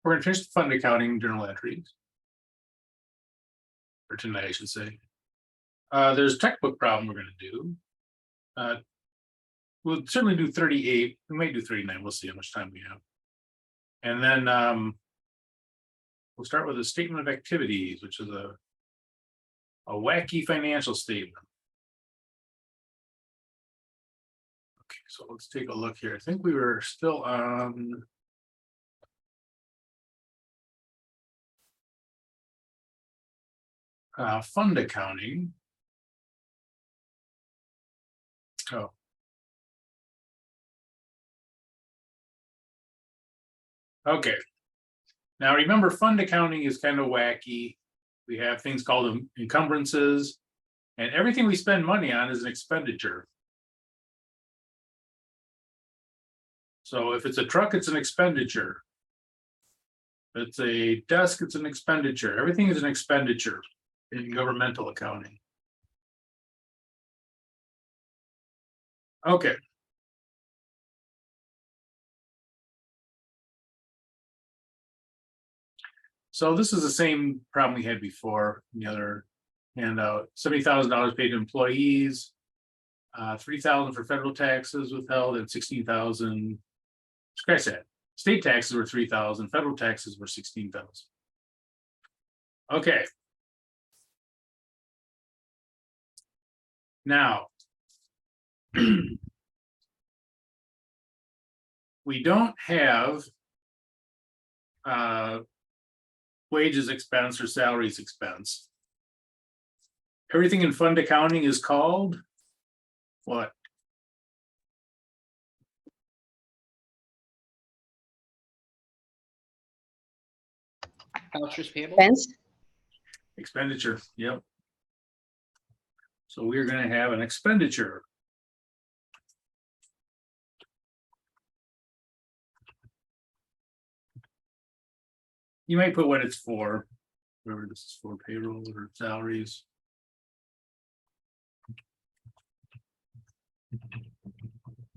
We're going to finish the fund accounting journal entries. For tonight, I should say. There's a textbook problem we're going to do. We'll certainly do 38. We might do 39. We'll see how much time we have. And then we'll start with a statement of activities, which is a wacky financial statement. Okay, so let's take a look here. I think we were still on fund accounting. Oh. Okay. Now remember, fund accounting is kind of wacky. We have things called encumbrances, and everything we spend money on is an expenditure. So if it's a truck, it's an expenditure. If it's a desk, it's an expenditure. Everything is an expenditure in governmental accounting. Okay. So this is the same problem we had before in the other handout. $70,000 paid to employees, $3,000 for federal taxes withheld, and $16,000. Scratch that. State taxes were $3,000. Federal taxes were $16,000. Okay. Now, we don't have wages expense or salaries expense. Everything in fund accounting is called what? Vouchers payable. Expenditure. Yep. So we're going to have an expenditure. You might put what it's for, whatever this is for, payroll or salaries.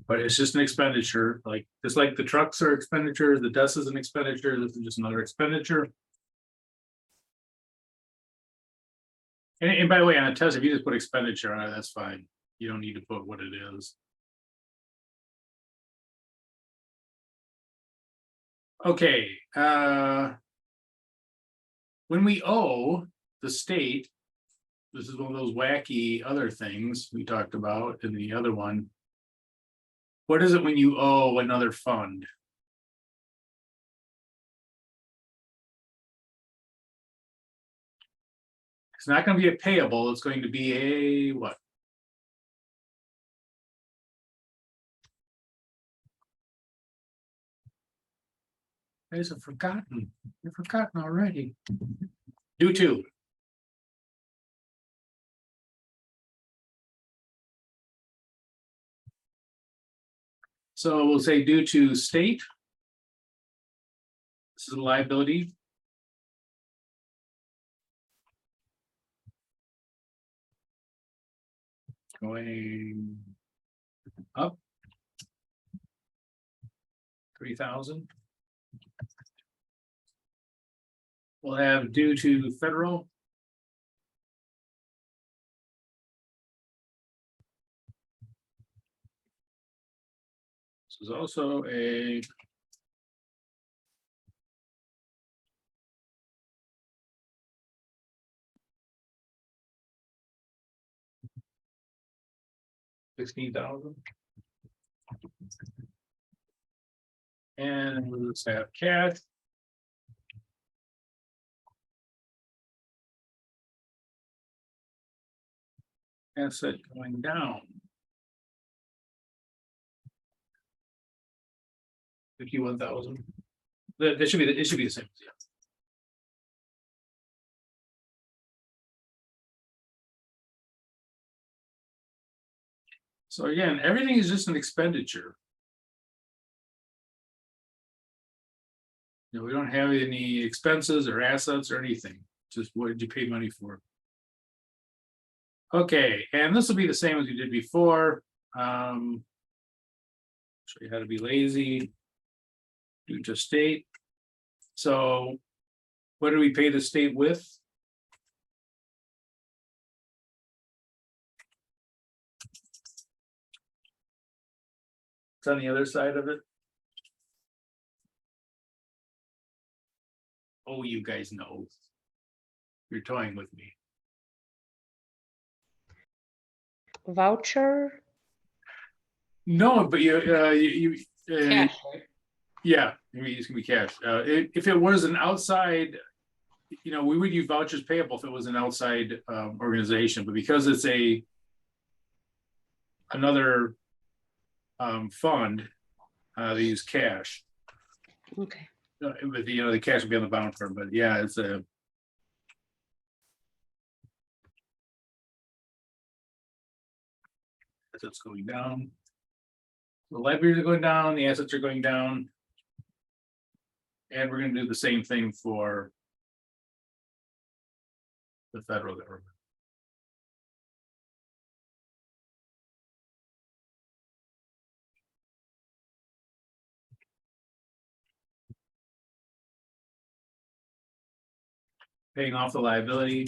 But it's just an expenditure, like just like the trucks are expenditures, the desk is an expenditure, this is just another expenditure. And by the way, on a test, if you just put expenditure on it, that's fine. You don't need to put what it is. Okay. When we owe the state, this is one of those wacky other things we talked about in the other one. What is it when you owe another fund? It's not going to be a payable, it's going to be a what? You guys have forgotten. You've forgotten already. Due to. So we'll say due to state. This is a liability. Going up 3,000. We'll have due to federal. This is also a $16,000. And let's have cash. Asset going down. 51,000. It should be the same. Yeah. So again, everything is just an expenditure. We don't have any expenses or assets or anything. Just what did you pay money for? Okay, and this will be the same as we did before. Show you how to be lazy. Due to state. So what do we pay the state with? It's on the other side of it. Oh, you guys know. You're toying with me. Voucher? No, but Cash, right? yeah, I mean, it's gonna be cash. If it was an outside, we would use vouchers payable if it was an outside organization, but because it's another fund, they use cash. Okay. But the cash would be on the bottom for, but yeah, it's a. Assets going down. The libraries are going down, the assets are going down. And we're gonna do the same thing for the federal government. Paying off the liability.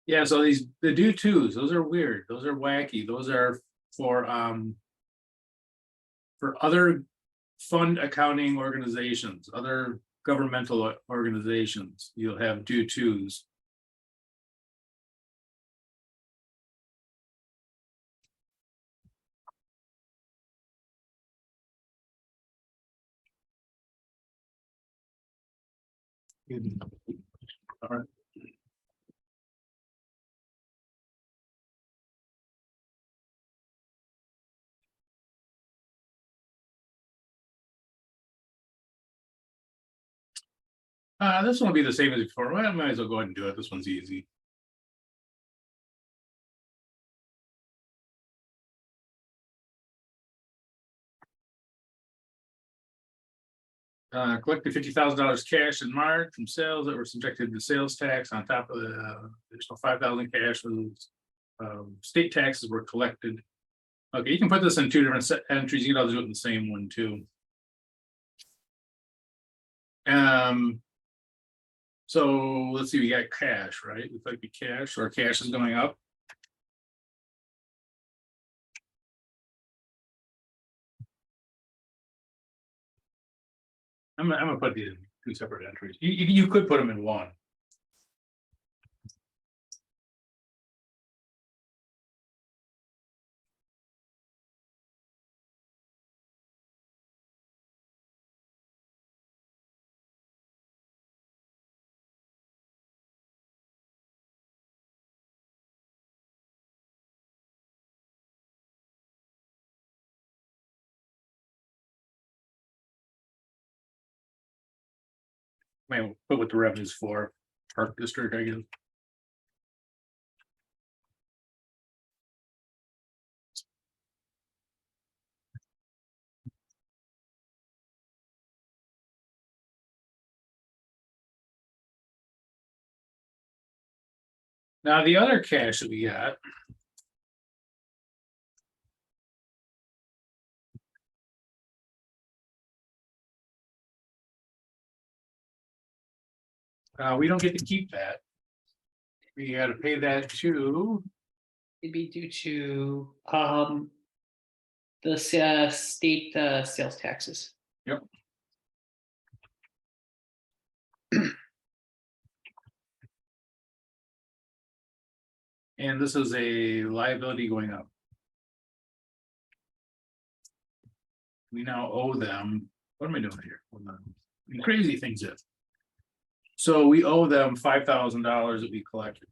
Yeah, so the due tos, those are weird, those are wacky, those are for other fund accounting organizations, other governmental organizations, you'll have due tos. All right. This one will be the same as before. Well, I might as well go ahead and do it. This one's easy. Collected $50,000 cash in March from sales that were subjected to sales tax on top of the additional 5,000 cash from state taxes were collected. Okay, you can put this in two different entries. You can also do it in the same one too. So let's see, we got cash, right? Looks like the cash, or cash is going up. I'm gonna put these in two separate entries. You could put them in one. Might put what the revenues for Park District, I guess. Now the other cash that we got. We don't get to keep that. We got to pay that to. It'd be due to the state sales taxes. Yep. And this is a liability going up. We now owe them. What am I doing here? Hold on. Crazy things is. So we owe them $5,000 that we collected.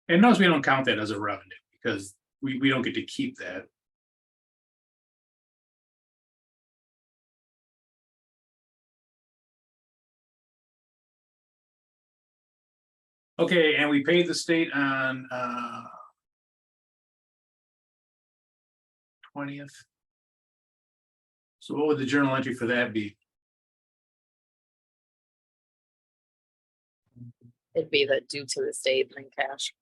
And notice we don't count that as a revenue because we don't get to keep that. Okay, and we paid the state on 20th. So what would the journal entry for that be? It'd be the due to the state and then cash.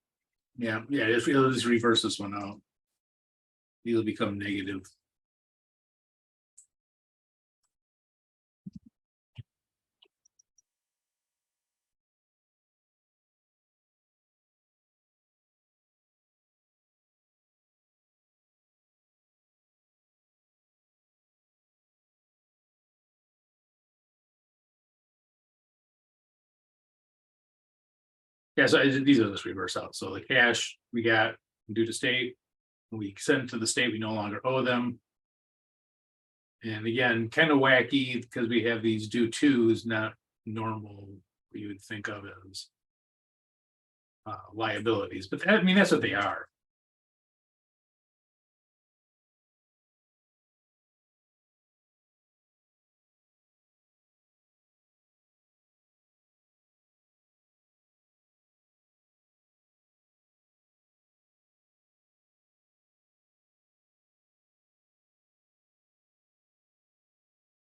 Yeah, it'll just reverse this one out. It'll become negative. Yeah, so these are just reverse out. So the cash we got due to state, we send it to the state, we no longer owe them. And again, kind of wacky because we have these due tos, not normal, what you would think of as liabilities, but I mean, that's what they are.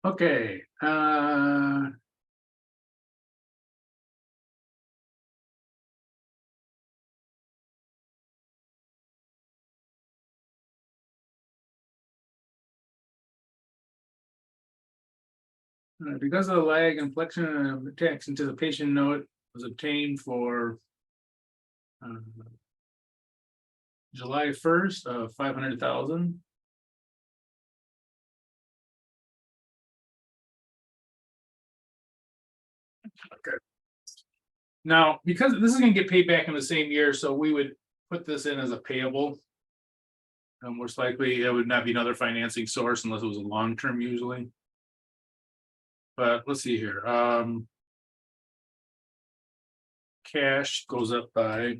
Okay, because of the lag and flexion of the tax anticipation note was obtained for July 1st of 500,000. Okay. Now, because this is going to get paid back in the same year, so we would put this in as a payable. Most likely, it would not be another financing source unless it was a long term, usually. But let's see here. Cash goes up by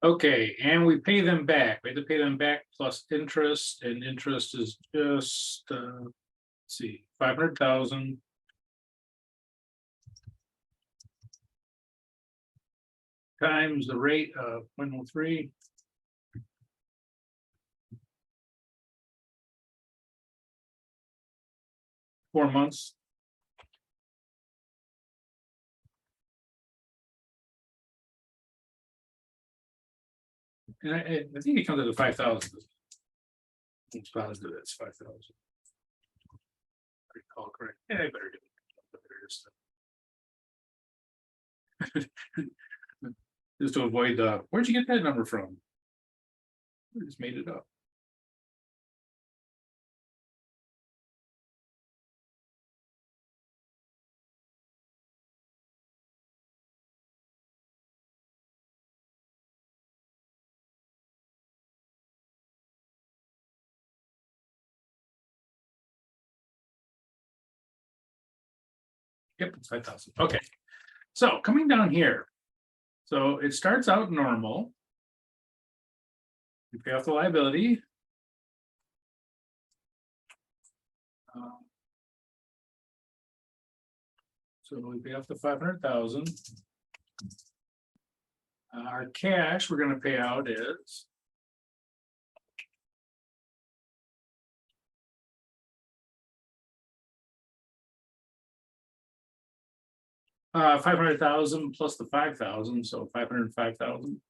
okay, and we pay them back. We have to pay them back plus interest, and interest is just let's see, 500,000. Times the rate of 0.03. Four months. And I think it comes to the 5,000. It's positive, that's 5,000. Recall correct. Yeah, I better do it. Just to avoid where'd you get that number from? I just made it up. Yep, it's 5,000. Okay, so coming down here, so it starts out normal. You pay off the liability. So we pay off the 500,000. Our cash we're going to pay out is $500,000 plus the 5,000, so 505,000.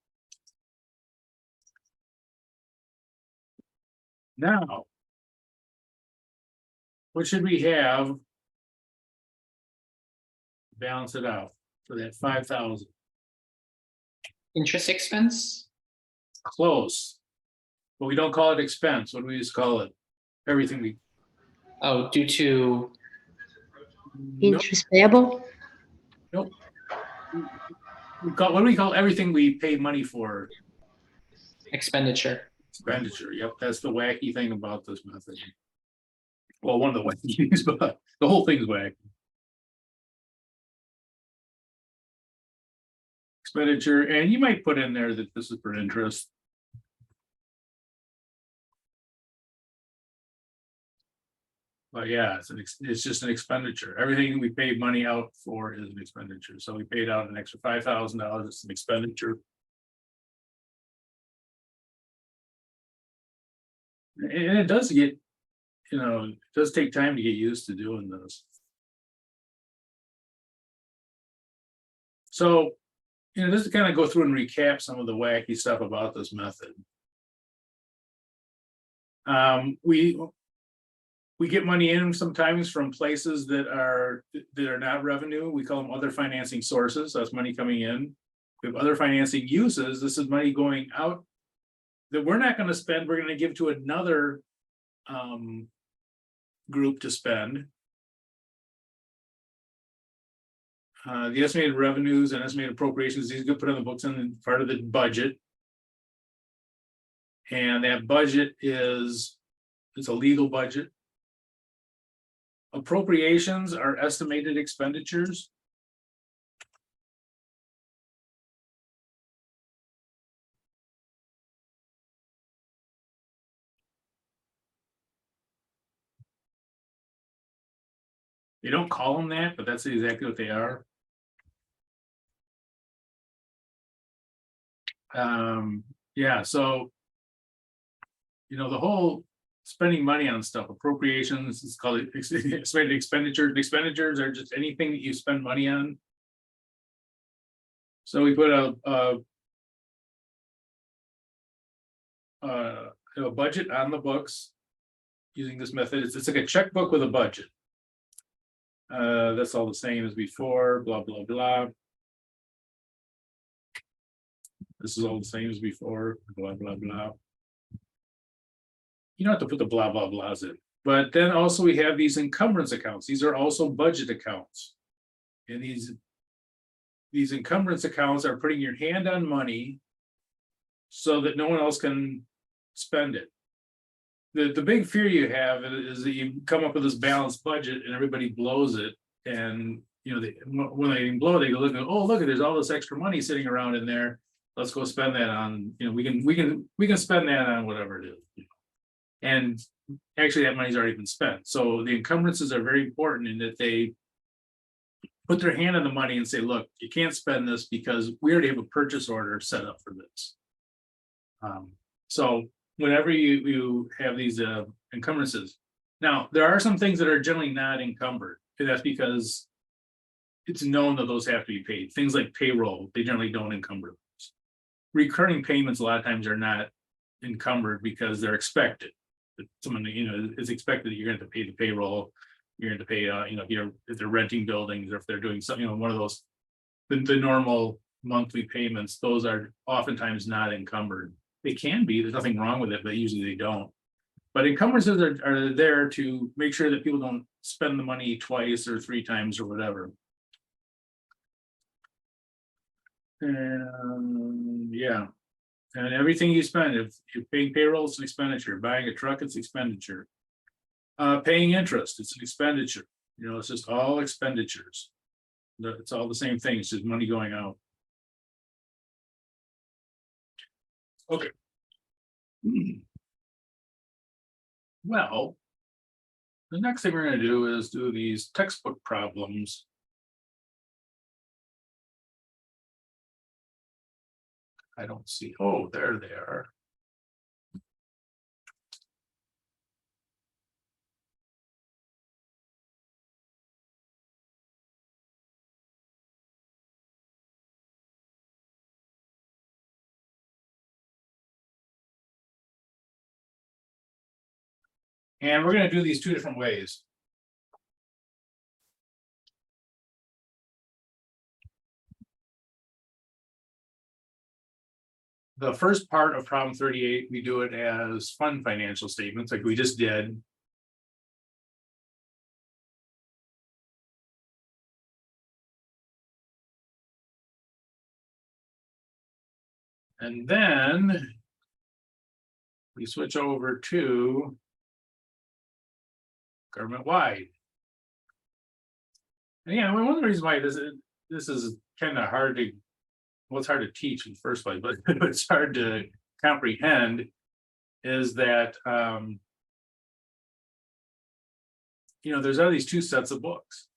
Now, what should we have balance it out for that 5,000. Interest expense? Close. But we don't call it expense. What do we just call it? Everything we. Oh, due to, Nope, Interest payable? nope. What do we call everything we pay money for? expenditure. Expenditure. Yep, that's the wacky thing about this method. Well, one of the wacky things, but the whole thing's wacky. Expenditure, and you might put in there that this is for interest. But yeah, it's just an expenditure. Everything we pay money out for is an expenditure. So we paid out an extra $5,000. It's an expenditure. And it does get, it does take time to get used to doing this. So, just to kind of go through and recap some of the wacky stuff about this method. We get money in sometimes from places that are not revenue. We call them other financing sources. That's money coming in. We have other financing uses. This is money going out that we're not going to spend. We're going to give to another group to spend. The estimated revenues and estimated appropriations, these get put on the books and part of the budget. And that budget it's a legal budget. Appropriations are estimated expenditures. They don't call them that, but that's exactly what they are. Yeah, so the whole spending money on stuff, appropriations, it's called estimated expenditures. Expenditures are just anything that you spend money on. So we put a budget on the books using this method. It's like a checkbook with a budget. That's all the same as before, blah, blah, blah. This is all the same as before, blah, blah, blah. You don't have to put the blah, blah, blahs in. But then also we have these encumbrance accounts. These are also budget accounts. And these encumbrance accounts are putting your hand on money so that no one else can spend it. The big fear you have is that you come up with this balanced budget and everybody blows it. And when they blow it, they go look, oh, look, there's all this extra money sitting around in there. Let's go spend that on, we can spend that on whatever it is. And actually that money's already been spent. So the encumbrances are very important in that they put their hand on the money and say, look, you can't spend this because we already have a purchase order set up for this. So whenever you have these encumbrances, now there are some things that are generally not encumbered. And that's because it's known that those have to be paid. Things like payroll, they generally don't encumber those. Recurring payments a lot of times are not encumbered because they're expected. Someone, is expected that you're going to pay the payroll, you're going to pay, if they're renting buildings or if they're doing something, one of those, the normal monthly payments, those are oftentimes not encumbered. They can be, there's nothing wrong with it, but usually they don't. But encumbrances are there to make sure that people don't spend the money twice or three times or whatever. And yeah. And everything you spend, if you're paying payroll, it's an expenditure. Buying a truck, it's expenditure. Paying interest, it's an expenditure. It's just all expenditures. It's all the same thing. It's just money going out. Okay. Well, the next thing we're going to do is do these textbook problems. I don't see. Oh, there they are. And we're going to do these two different ways. the first part of problem 38, we do it as fund financial statements like we just did. And then we switch over to government wide. And yeah, one of the reasons why this is kind of hard to, well, it's hard to teach in the first place, but it's hard to comprehend is that, there's all these two sets of books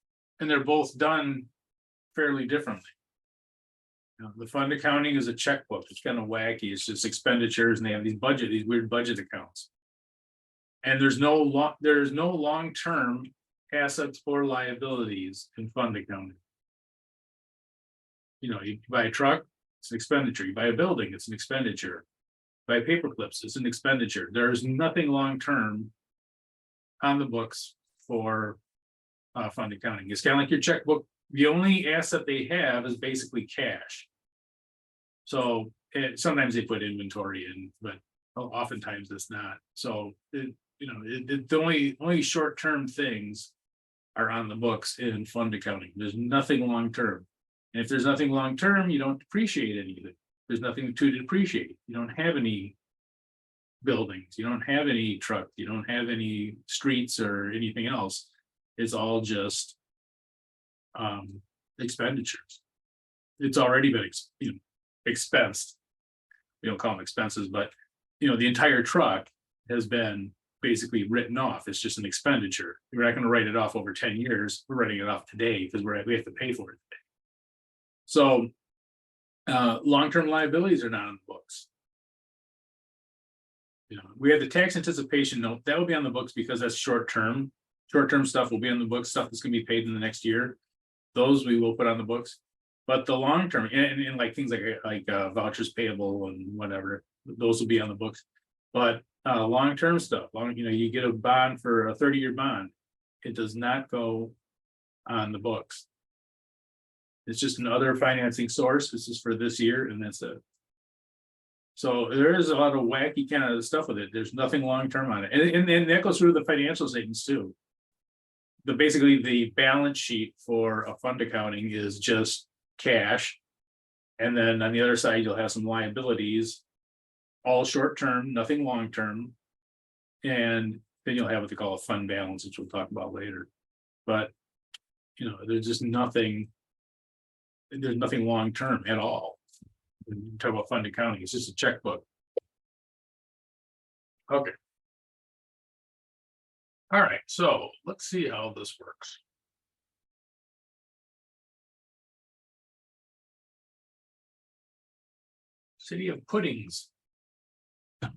and they're both done fairly differently. The fund accounting is a checkbook. It's kind of wacky. It's just expenditures and they have these weird budget accounts. And there's no long-term assets or liabilities in fund accounting. You buy a truck, it's an expenditure. You buy a building, it's an expenditure. Buy paper clips, it's an expenditure. There's nothing long-term on the books for fund accounting. It's kind of like your checkbook. The only asset they have is basically cash. So sometimes they put inventory in, but oftentimes it's not. So the only short-term things are on the books in fund accounting. There's nothing long-term. And if there's nothing long-term, you don't depreciate anything. There's nothing to depreciate. You don't have any buildings, you don't have any truck, you don't have any streets or anything else. It's all just expenditures. It's already been expensed. We don't call them expenses, but the entire truck has been basically written off. It's just an expenditure. We're not going to write it off over 10 years. We're writing it off today because we have to pay for it today. So long-term liabilities are not on the books. We have the tax anticipation note that will be on the books because that's short-term. Short-term stuff will be on the books, stuff that's going to be paid in the next year. Those we will put on the books. But the long-term and like things like vouchers payable and whatever, those will be on the books. But long-term stuff, you get a bond for a 30-year bond, it does not go on the books. It's just another financing source. This is for this year, and that's it. So there is a lot of wacky kind of stuff with it. There's nothing long-term on it, and that goes through the financial statements too. Basically the balance sheet for a fund accounting is just cash, and then on the other side you'll have some liabilities, all short-term, nothing long-term, and then you'll have what they call a fund balance, which we'll talk about later. But there's just nothing. There's nothing long-term at all. When you talk about fund accounting, it's just a checkbook. Okay. All right, so let's see how this works. City of Puddings. I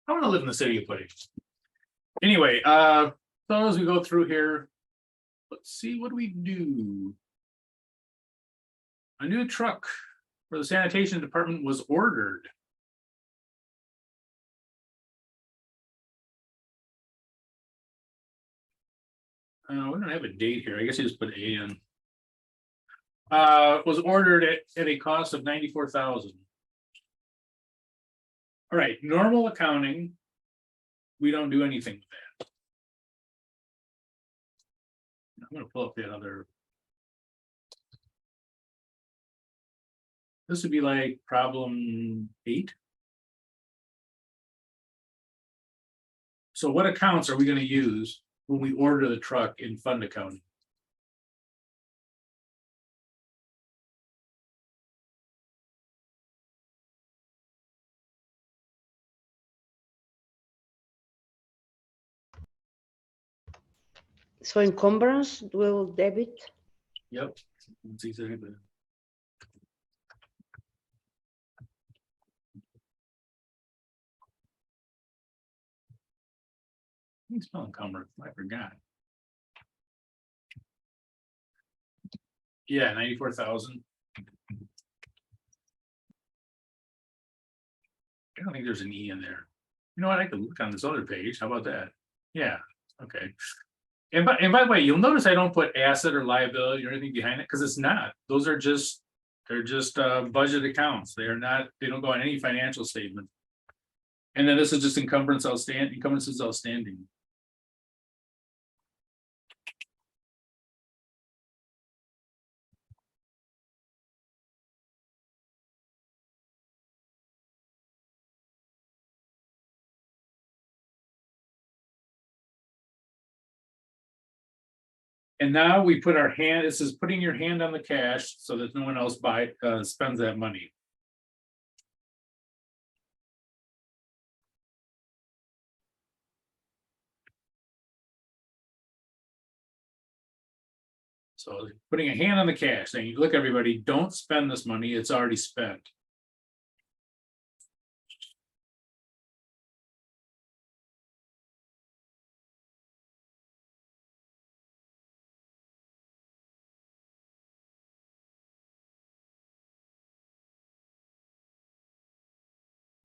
want to live in the city of Puddings. Anyway, so as we go through here, let's see, what do we do? A new truck for the sanitation department was ordered. We don't have a date here. I guess you just put A in. Was ordered at a cost of $94,000. All right, normal accounting, we don't do anything with that. I'm going to pull up that other. This would be like problem 8. So what accounts are we going to use when we order the truck in fund accounting? So encumbrance will debit. Yep. It's easy, but you spell encumbrance, I forgot. Yeah, 94,000. I don't think there's an E in there. You know what? I could look on this other page. How about that? Yeah. Okay. And by the way, you'll notice I don't put asset or liability or anything behind it because it's not. Those are just They're just budget accounts. They don't go on any financial statement. And then this is just encumbrances outstanding. And now we put our hand, this is putting your hand on the cash so that no one else spends that money. So putting a hand on the cash, saying, look, everybody, don't spend this money, it's already spent.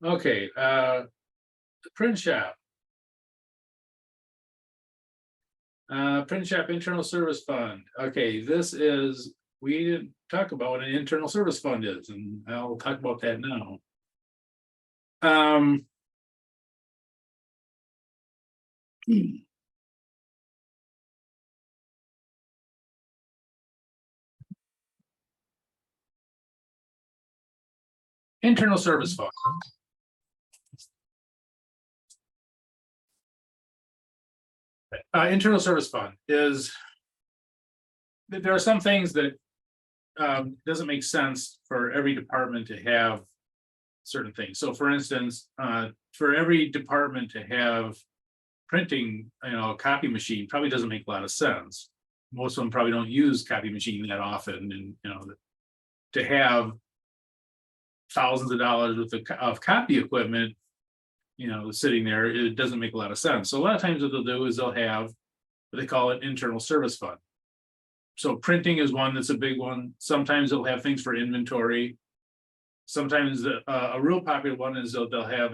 Okay, the print shop. Print shop internal service fund. Okay, we didn't talk about what an internal service fund is, and I'll talk about that now. Internal service fund. Internal service fund is, there are some things that doesn't make sense for every department to have certain things. So for instance, for every department to have printing, a copy machine probably doesn't make a lot of sense. Most of them probably don't use copy machine that often, and to have thousands of dollars worth of copy equipment, sitting there, it doesn't make a lot of sense. So a lot of times what they'll do is they'll have what they call an internal service fund. So printing is one that's a big one. Sometimes they'll have things for inventory. Sometimes a real popular one is they'll have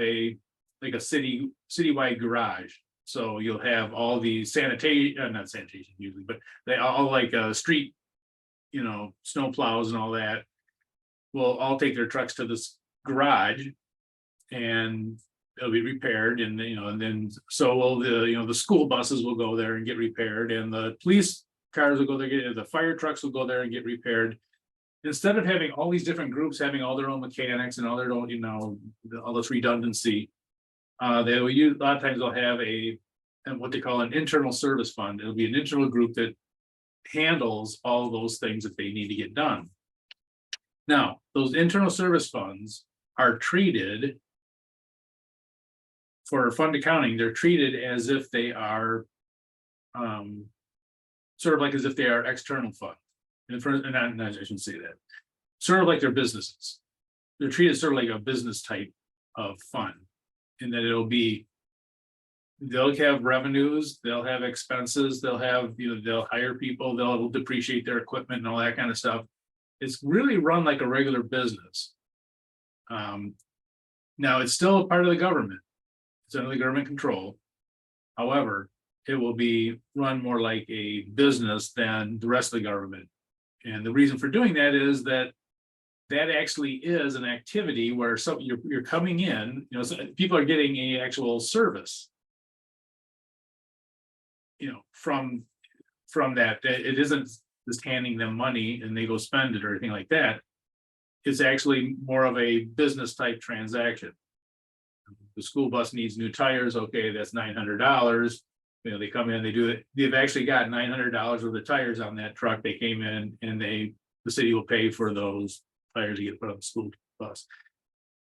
like a citywide garage. So you'll have all the sanitation, not sanitation usually, but they all like street, snow plows and all that will all take their trucks to this garage and it'll be repaired, and and then so will the school buses will go there and get repaired, and the police cars will go there, the fire trucks will go there and get repaired. Instead of having all these different groups having all their own mechanics and all their own, all this redundancy, they will use, a lot of times they'll have what they call an internal service fund. It'll be an internal group that handles all those things that they need to get done. Now, those internal service funds are treated, for fund accounting, they're treated as if they are sort of like as if they are external funds. And I shouldn't say that. Sort of like they're businesses. They're treated sort of like a business type of fund, in that they'll have revenues, they'll have expenses, they'll have, they'll hire people, they'll depreciate their equipment and all that kind of stuff. It's really run like a regular business. Now it's still a part of the government. It's under the government control. However, it will be run more like a business than the rest of the government. And the reason for doing that is that actually is an activity where you're coming in, so people are getting a actual service, from that. It isn't just handing them money and they go spend it or anything like that. It's actually more of a business type transaction. The school bus needs new tires. Okay, that's $900. They come in, they do it. They've actually got $900 worth of tires on that truck. They came in and the city will pay for those tires to get put on the school bus.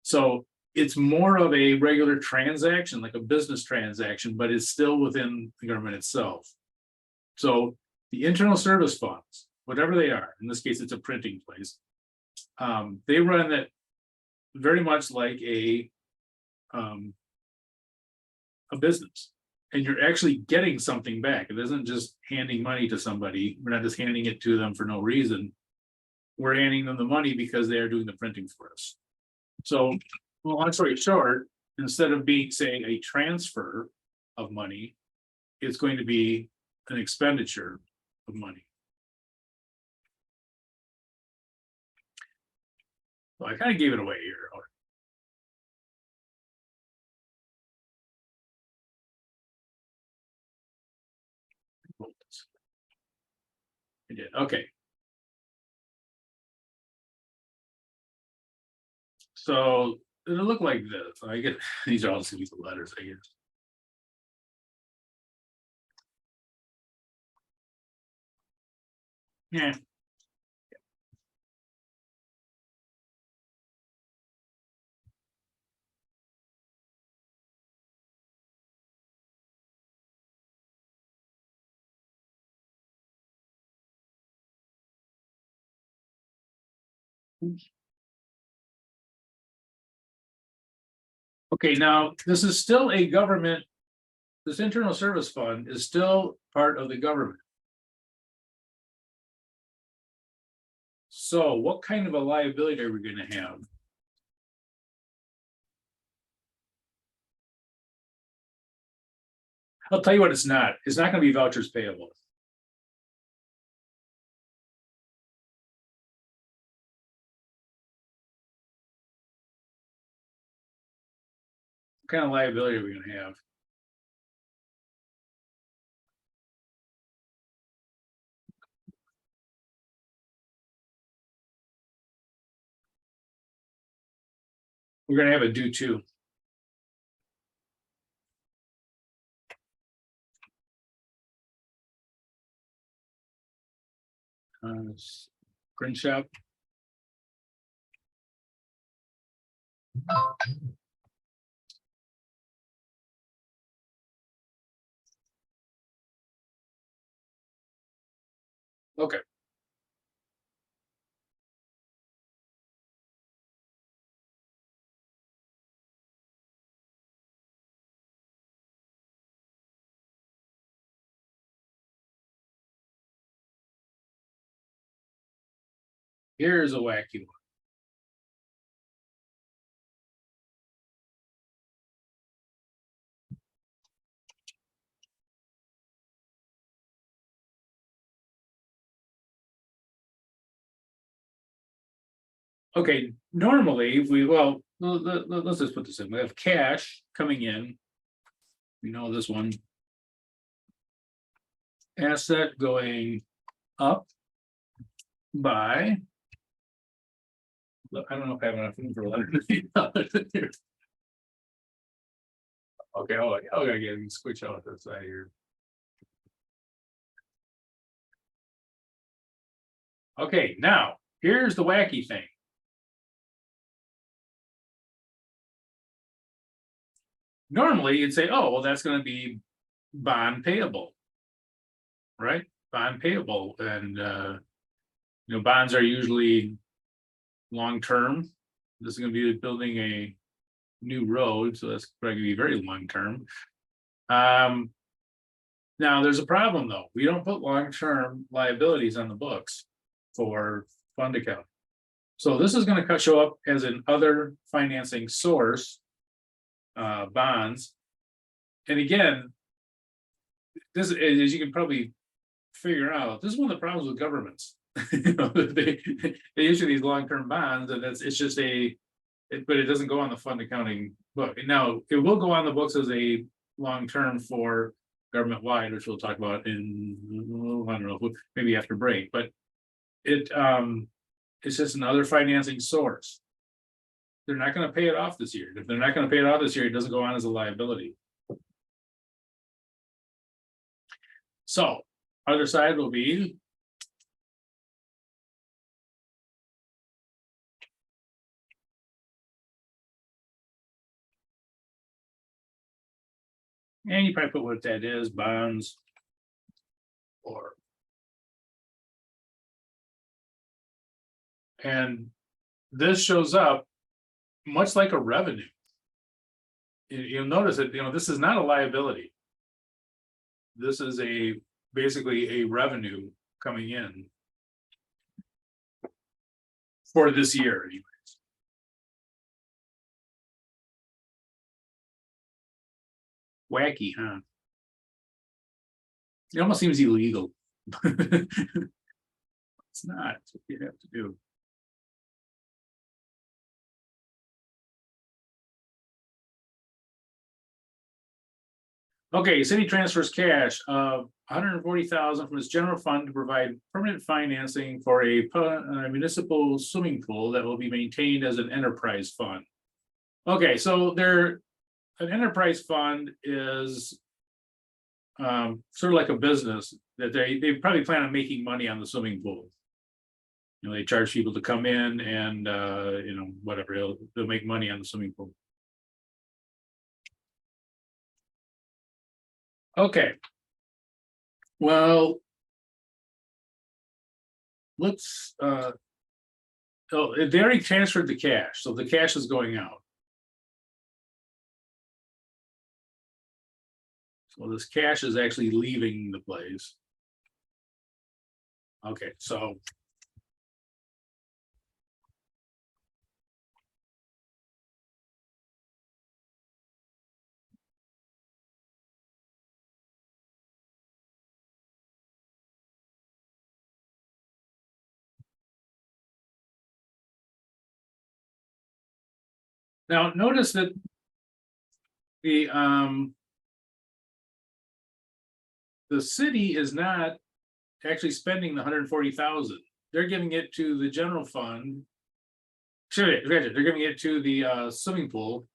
So it's more of a regular transaction, like a business transaction, but it's still within the government itself. So the internal service funds, whatever they are, in this case, it's a printing place. They run that very much like a business, and you're actually getting something back. It isn't just handing money to somebody. We're not just handing it to them for no reason. We're handing them the money because they are doing the printing for us. So, well, long story short, instead of being, say, a transfer of money, it's going to be an expenditure of money. Well, I kind of gave it away here. I did, okay. So it'll look like this. I get, these are all the letters, I guess. Yeah. Okay, now this is still a government, this internal service fund is still part of the government. So what kind of a liability are we gonna have? I'll tell you what, it's not. It's not gonna be vouchers payable. What kind of liability are we gonna have? We're gonna have a due to. Print shop. Okay. Here's a wacky one. Okay, normally let's just put this in. We have cash coming in. We know this one. Asset going up by. Look, I don't know if I have enough room for a letter. Okay, I gotta get him switch out this side here. Okay, now here's the wacky thing. Normally you'd say, oh, well, that's gonna be bond payable. Right? Bond payable and bonds are usually long-term. This is gonna be building a new road, so that's probably gonna be very long-term. Now there's a problem though. We don't put long-term liabilities on the books for fund account. So this is gonna show up as an other financing source, bonds. And again, this, as you can probably figure out, this is one of the problems with governments. They issue these long-term bonds, and it's just but it doesn't go on the fund accounting book. Now, it will go on the books as a long-term for government wide, which we'll talk about in, I don't know, maybe after break, but it's just another financing source. They're not going to pay it off this year. If they're not going to pay it off this year, it doesn't go on as a liability. So other side will be and you probably put what that is, bonds or and this shows up much like a revenue. You'll notice that this is not a liability. This is basically a revenue coming in for this year anyways. Wacky, huh? It almost seems illegal. It's not. It's what you have to do. Okay, city transfers cash of $140,000 from its general fund to provide permanent financing for a municipal swimming pool that will be maintained as an enterprise fund. Okay, so an enterprise fund is sort of like a business that they probably plan on making money on the swimming pool. You know, they charge people to come in and you know, whatever, they'll make money on the swimming pool. Okay. Well, let's oh, they already transferred the cash, so the cash is going out. So this cash is actually leaving the place. Okay, so now notice that the city is not actually spending the 140,000. They're giving it to the general fund. Sure, they're giving it to the swimming pool.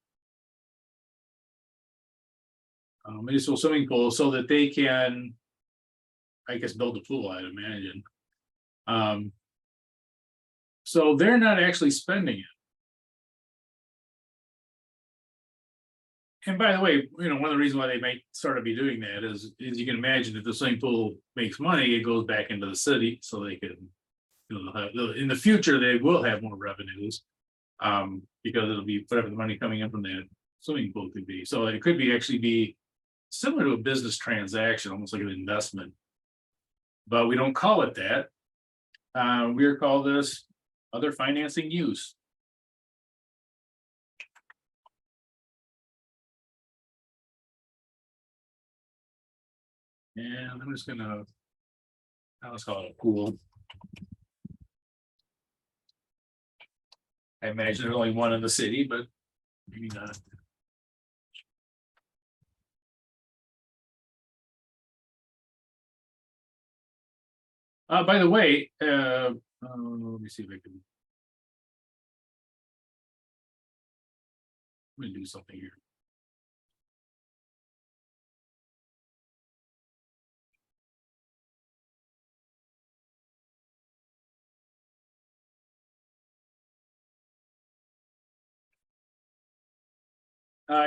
Municipal swimming pool, so that they can, I guess, build a pool, I'd imagine. So they're not actually spending it. And by the way, you know, one of the reasons why they might sort of be doing that is you can imagine if the swimming pool makes money, it goes back into the city, so they can, you know, in the future they will have more revenues, because it'll be whatever the money coming in from that swimming pool could be. So it could be actually be similar to a business transaction, almost like an investment, but we don't call it that. We're called this other financing use. And I'm just gonna, let's call it a pool. I imagine there's only one in the city, but maybe not. By the way, let me see if I can. Let me do something here.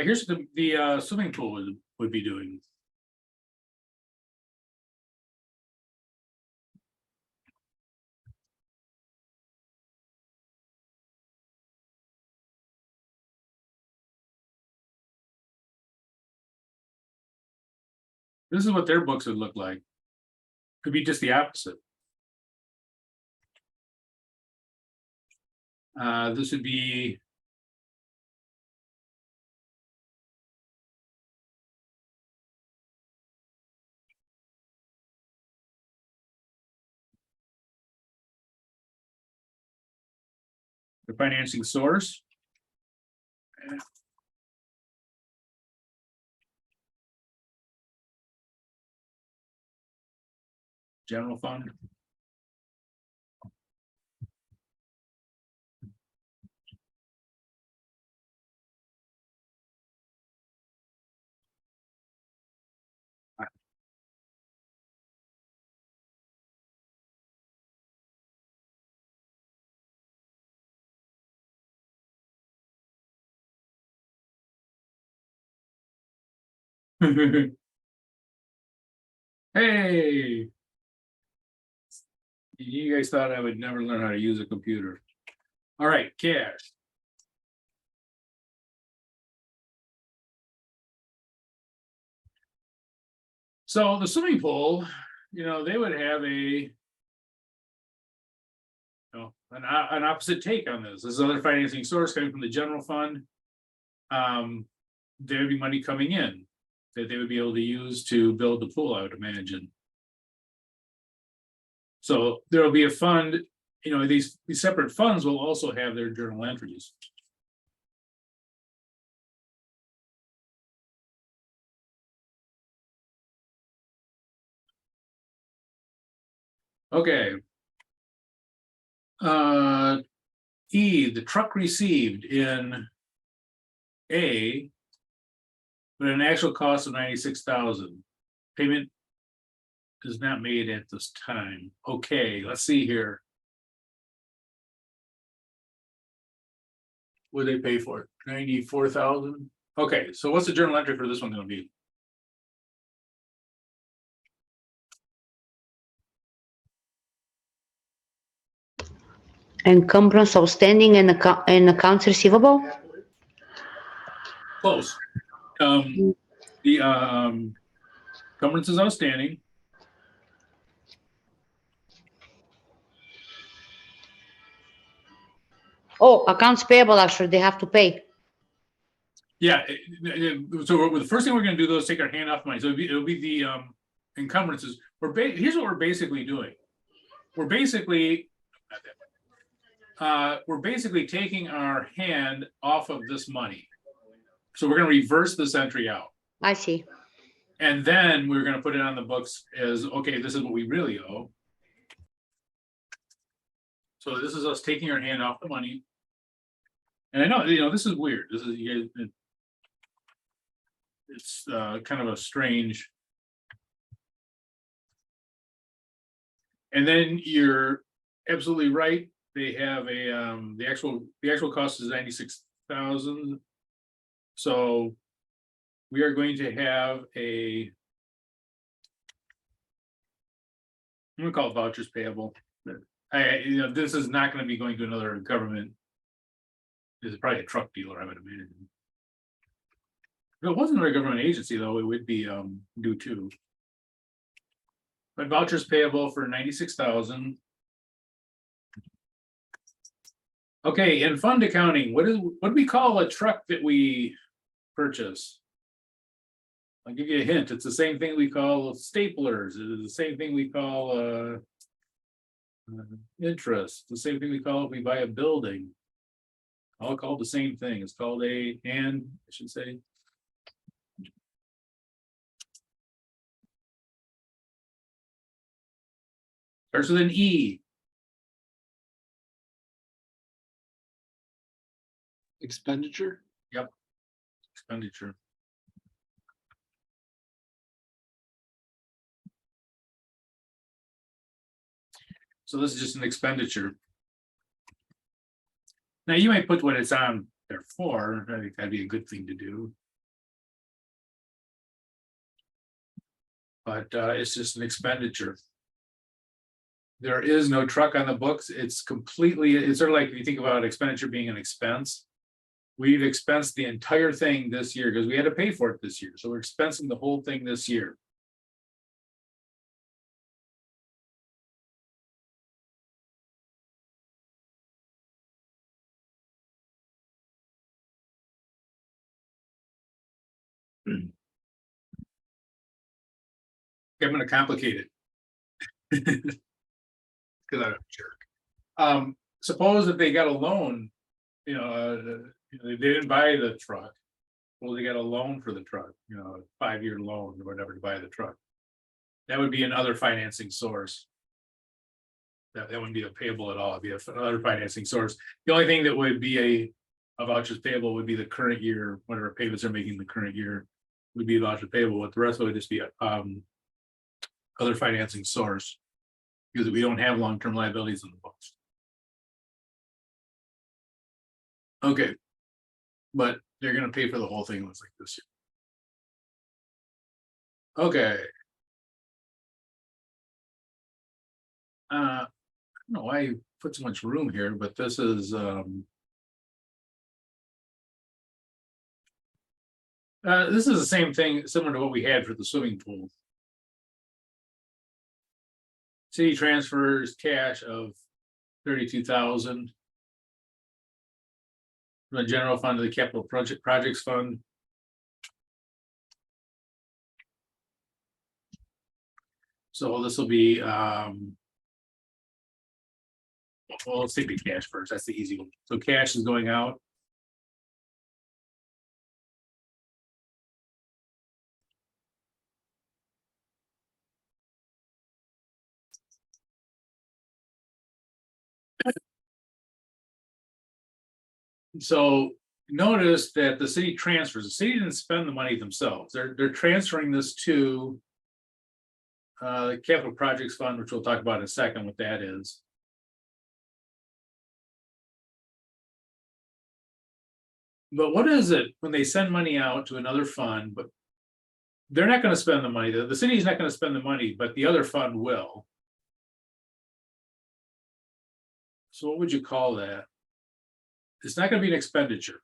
Here's the swimming pool would be doing. This is what their books would look like. Could be just the opposite. This would be. The financing source. General fund. Hey, you guys thought I would never learn how to use a computer. All right, cash. So the swimming pool, you know, they would have an opposite take on this. This is another financing source coming from the general fund. There would be money coming in that they would be able to use to build the pool, I would imagine. So there will be a fund, you know, these separate funds will also have their journal entries. Okay. E, the truck received in A, but an actual cost of 96,000. Payment is not made at this time. Okay, let's see here. What did they pay for it? 94,000? Okay, so what's the journal entry for this one gonna be? Encumbrance outstanding and accounts receivable? Close. The encumbrance is outstanding. Oh, accounts payable, actually, they have to pay. Yeah, so the first thing we're gonna do though is take our hand off money. So it'll be the encumbrances. Here's what we're basically doing. We're basically taking our hand off of this money. So we're gonna reverse this entry out. I see. And then we're gonna put it on the books as, okay, this is what we really owe. So this is us taking our hand off the money. And I know, this is weird. This is, it's kind of a strange. And then you're absolutely right. They have a the actual cost is 96,000. So we are going to have I'm gonna call it vouchers payable. This is not gonna be going to another government. This is probably a truck dealer, I would imagine. If it wasn't a government agency though, it would be due to. But vouchers payable for 96,000. Okay, in fund accounting, what do we call a truck that we purchase? I'll give you a hint. It's the same thing we call staplers. It is the same thing we call interest. The same thing we call if we buy a building. All called the same thing. It's called I should say. Starts with an E. Expenditure? Yep. Expenditure. So this is just an expenditure. Now you might put what it's on there for. I think that'd be a good thing to do. But it's just an expenditure. There is no truck on the books. It's sort of like if you think about expenditure being an expense. We've expensed the entire thing this year because we had to pay for it this year. So we're expensing the whole thing this year. I'm going to complicate it. Because I'm a jerk. Suppose if they got a loan, they didn't buy the truck. Well, they got a loan for the truck, a 5-year loan or whatever to buy the truck. That would be another financing source. That wouldn't be a payable at all. It'd be another financing source. The only thing that would be a vouchers payable would be the current year, whatever payments they're making the current year would be a voucher payable. But the rest would just be other financing source because we don't have long-term liabilities in the books. Okay, but they're going to pay for the whole thing. Looks like this year. Okay. I don't know why you put so much room here, but this is the same thing, similar to what we had for the swimming pool. City transfers cash of 32,000 from the general fund to the capital projects fund. So this will be well, let's take the cash first. That's the easy one. So cash is going out. So notice that the city transfers, the city didn't spend the money themselves. They're transferring this to the capital projects fund, which we'll talk about in a second, what that is. But what is it when they send money out to another fund, but they're not going to spend the money, the city's not going to spend the money, but the other fund will. So what would you call that? It's not going to be an expenditure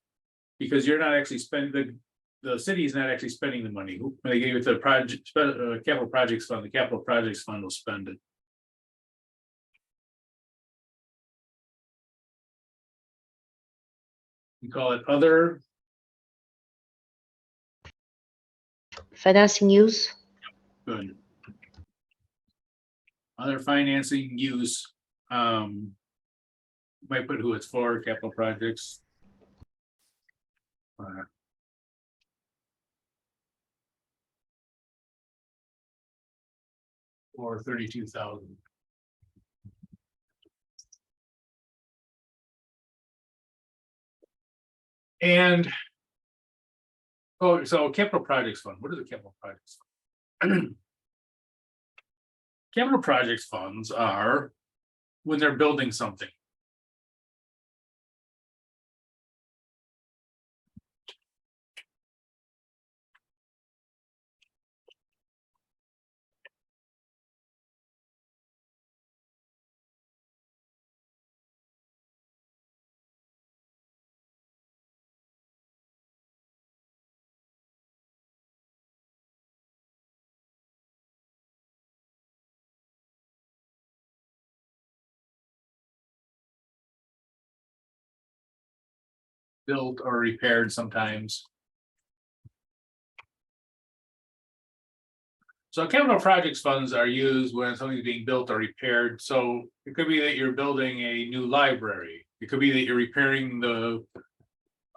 because you're not actually spending, the city is not actually spending the money. When they give it to the project, capital projects fund, the capital projects fund will spend it. You call it other, Financing use, good. Other financing use, might put who it's for, capital projects. Or 32,000. And oh, so capital projects fund, what is a capital projects fund? Capital projects funds are when they're building something. Built or repaired sometimes. So capital projects funds are used when something's being built or repaired. So it could be that you're building a new library. It could be that you're repairing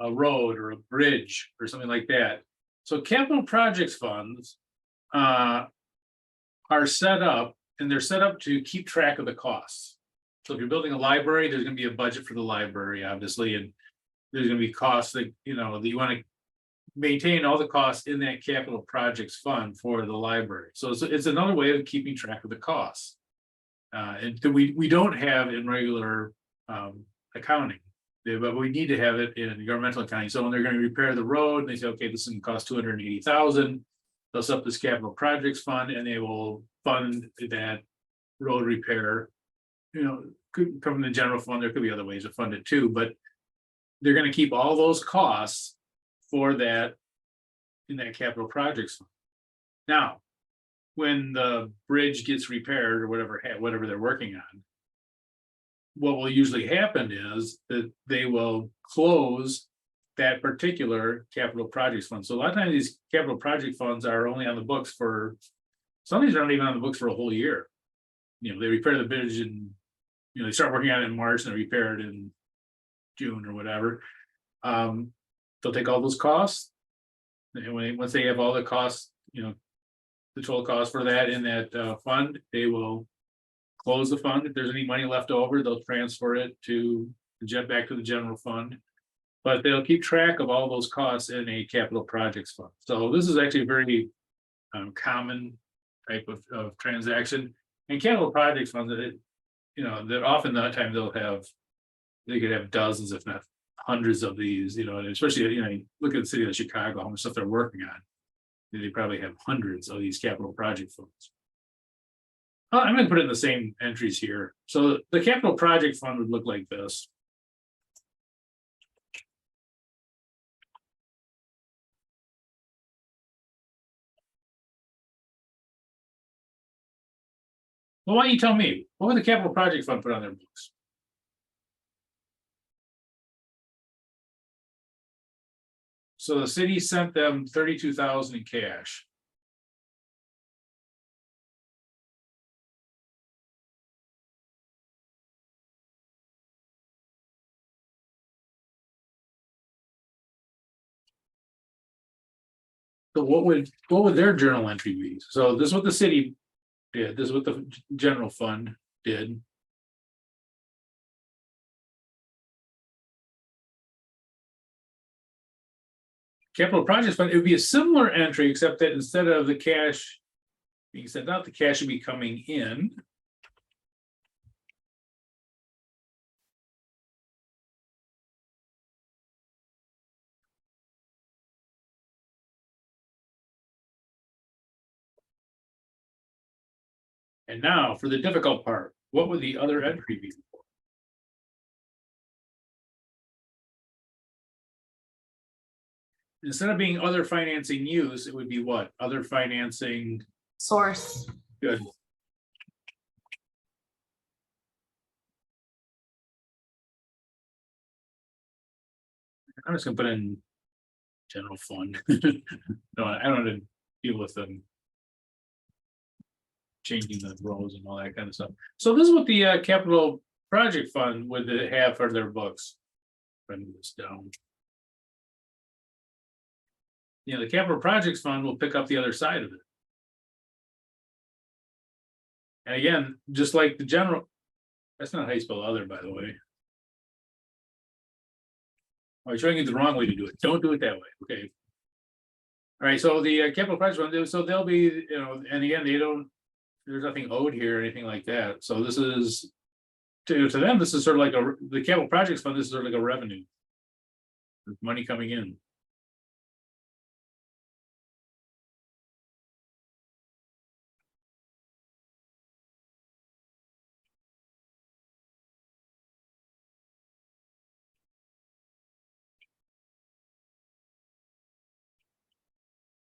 a road or a bridge or something like that. So capital projects funds are set up, and they're set up to keep track of the costs. So if you're building a library, there's going to be a budget for the library, obviously, and there's going to be costs that that you want to maintain all the costs in that capital projects fund for the library. So it's another way of keeping track of the costs. And we don't have in regular accounting, but we need to have it in governmental accounting. So when they're going to repair the road, they say, okay, this is going to cost 280,000. They'll set up this capital projects fund, and they will fund that road repair. Could come from the general fund. There could be other ways to fund it too, but they're going to keep all those costs for that in that capital projects fund. Now, when the bridge gets repaired or whatever they're working on, what will usually happen is that they will close that particular capital projects fund. So a lot of times these capital project funds are only on the books for, some of these aren't even on the books for a whole year. They repair the bridge and they start working on it in March and they repair it in June or whatever. They'll take all those costs, and once they have all the costs, the total cost for that in that fund, they will close the fund. If there's any money left over, they'll transfer it to back to the general fund. But they'll keep track of all those costs in a capital projects fund. So this is actually a very common type of transaction. And capital projects funds that often that time they could have dozens, if not hundreds of these, and especially, look at the city of Chicago, how much stuff they're working on. They probably have hundreds of these capital project funds. I'm going to put it in the same entries here. So the capital project fund would look like this. Well, why don't you tell me, what would the capital project fund put on their books? So the city sent them 32,000 in cash. So what would their journal entry be? So this is what the city did. This is what the general fund did. capital projects fund, it would be a similar entry, except that instead of the cash being sent out, the cash should be coming in. And now for the difficult part, what would the other entry be? Instead of being other financing use, it would be what? Other financing, Source. good. I'm just gonna put in general fund. No, I don't want to deal with them. Changing the rows and all that kind of stuff. So this is what the capital project fund would have for their books. Bring this down. You know, the capital projects fund will pick up the other side of it. And again, just like the general, that's not how you spell other, by the way. Oh, you're showing you the wrong way to do it. Don't do it that way, okay? All right, so the capital project fund, so they'll be, you know, and again, they don't, there's nothing owed here or anything like that. So this is, to them, this is sort of like the capital projects fund, this is sort of like a revenue. With money coming in.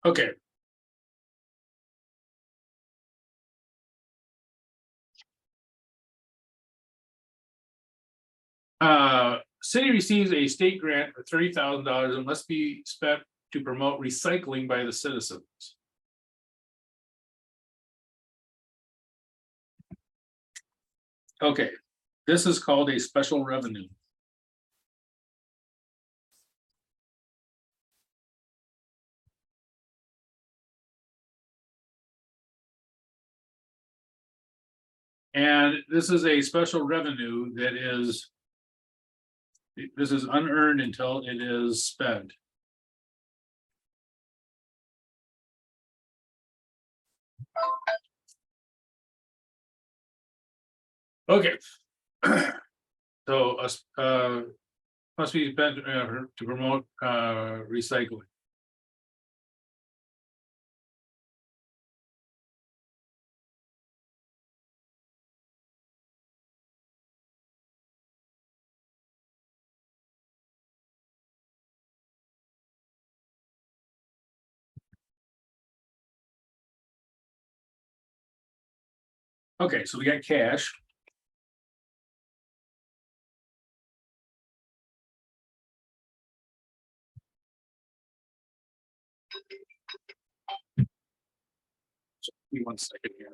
Okay. City receives a state grant for $30,000 and must be spent to promote recycling by the citizens. Okay, this is called a special revenue. And this is a special revenue that is, this is unearned until it is spent. Okay. So, must be spent to promote recycling. Okay, so we got cash. Give me 1 second here.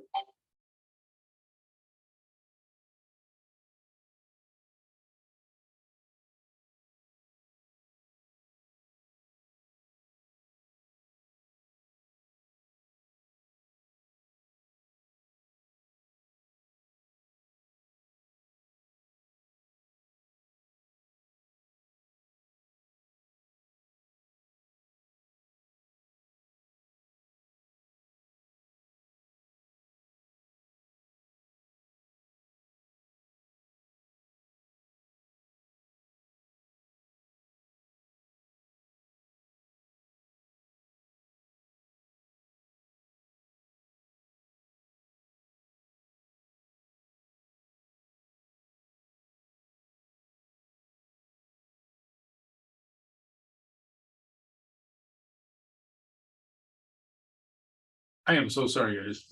I am so sorry, guys.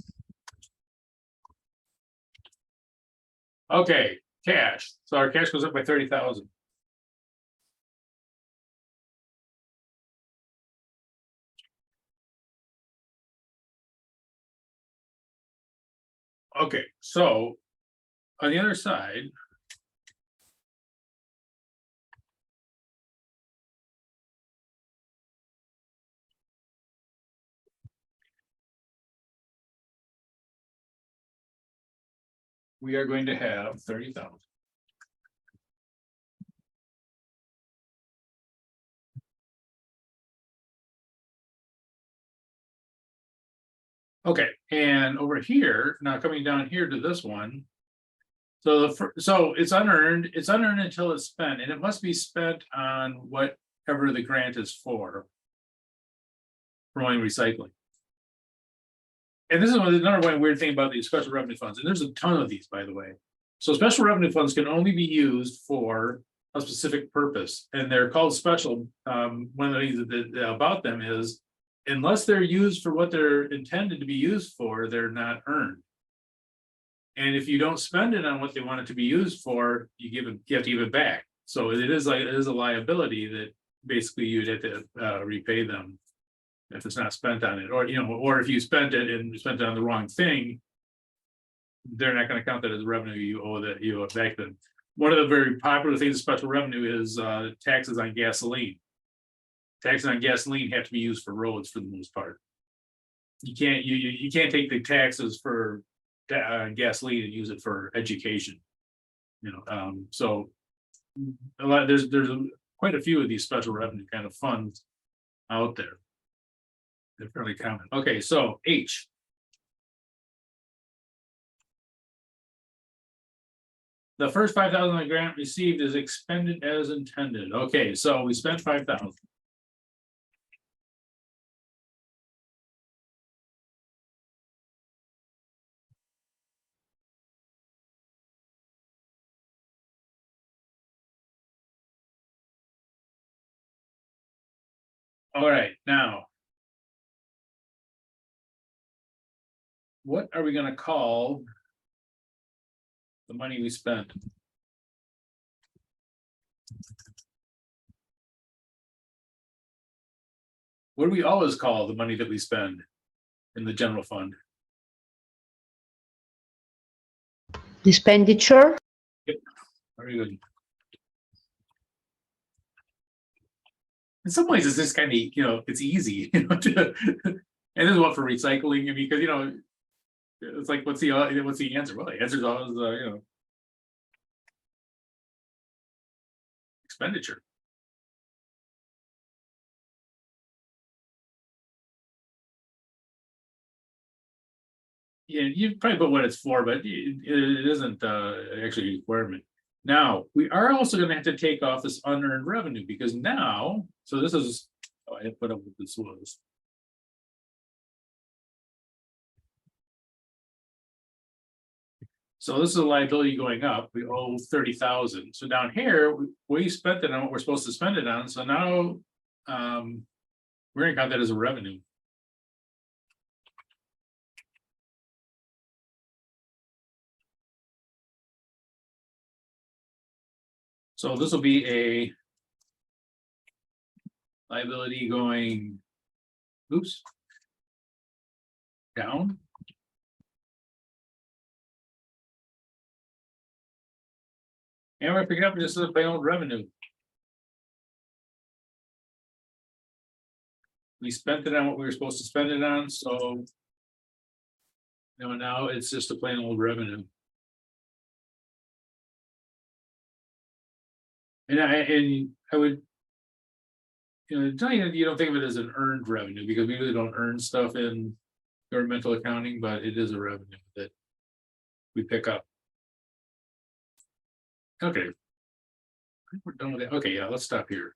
Okay, cash. So our cash goes up by 30,000. Okay, so on the other side. We are going to have 30,000. Okay, and over here, now coming down here to this one. So so it's unearned until it's spent, and it must be spent on whatever the grant is for. Promoting recycling. And this is another one weird thing about these special revenue funds, and there's a ton of these, by the way. So special revenue funds can only be used for a specific purpose, and they're called special. One of the things about them is, unless they're used for what they're intended to be used for, they're not earned. And if you don't spend it on what they want it to be used for, you have to give it back. So it is a liability that basically you'd have to repay them if it's not spent on it, or if you spent it and you spent it on the wrong thing, they're not going to count that as revenue you owe back them. One of the very popular things of special revenue is taxes on gasoline. Taxes on gasoline have to be used for roads for the most part. You can't take the taxes for gasoline and use it for education. So there's quite a few of these special revenue kind of funds out there. They're fairly common. Okay, so H. The first 5,000 the grant received is expended as intended. Okay, so we spent 5,000. All right, now. What are we going to call the money we spent? What do we always call the money that we spend in the general fund? Expenditure? Very good. In some ways, it's just kind of, it's easy, and this is what for recycling. I mean, because it's like, what's the answer? Well, the answer is always, expenditure. Yeah, you probably put what it's for, but it isn't actually a requirement. Now, we are also going to have to take off this unearned revenue, because now, so this is, I had put up what this was. So this is a liability going up. We owe 30,000. So down here, we spent it on what we're supposed to spend it on. So now we're going to count that as a revenue. So this will be a liability going, oops, down. And we're picking up just as a plain old revenue. We spent it on what we were supposed to spend it on, so now it's just a plain old revenue. And I would, tell you don't think of it as an earned revenue, because we really don't earn stuff in governmental accounting, but it is a revenue that we pick up. Okay. I think we're done with that. Okay, yeah, let's stop here.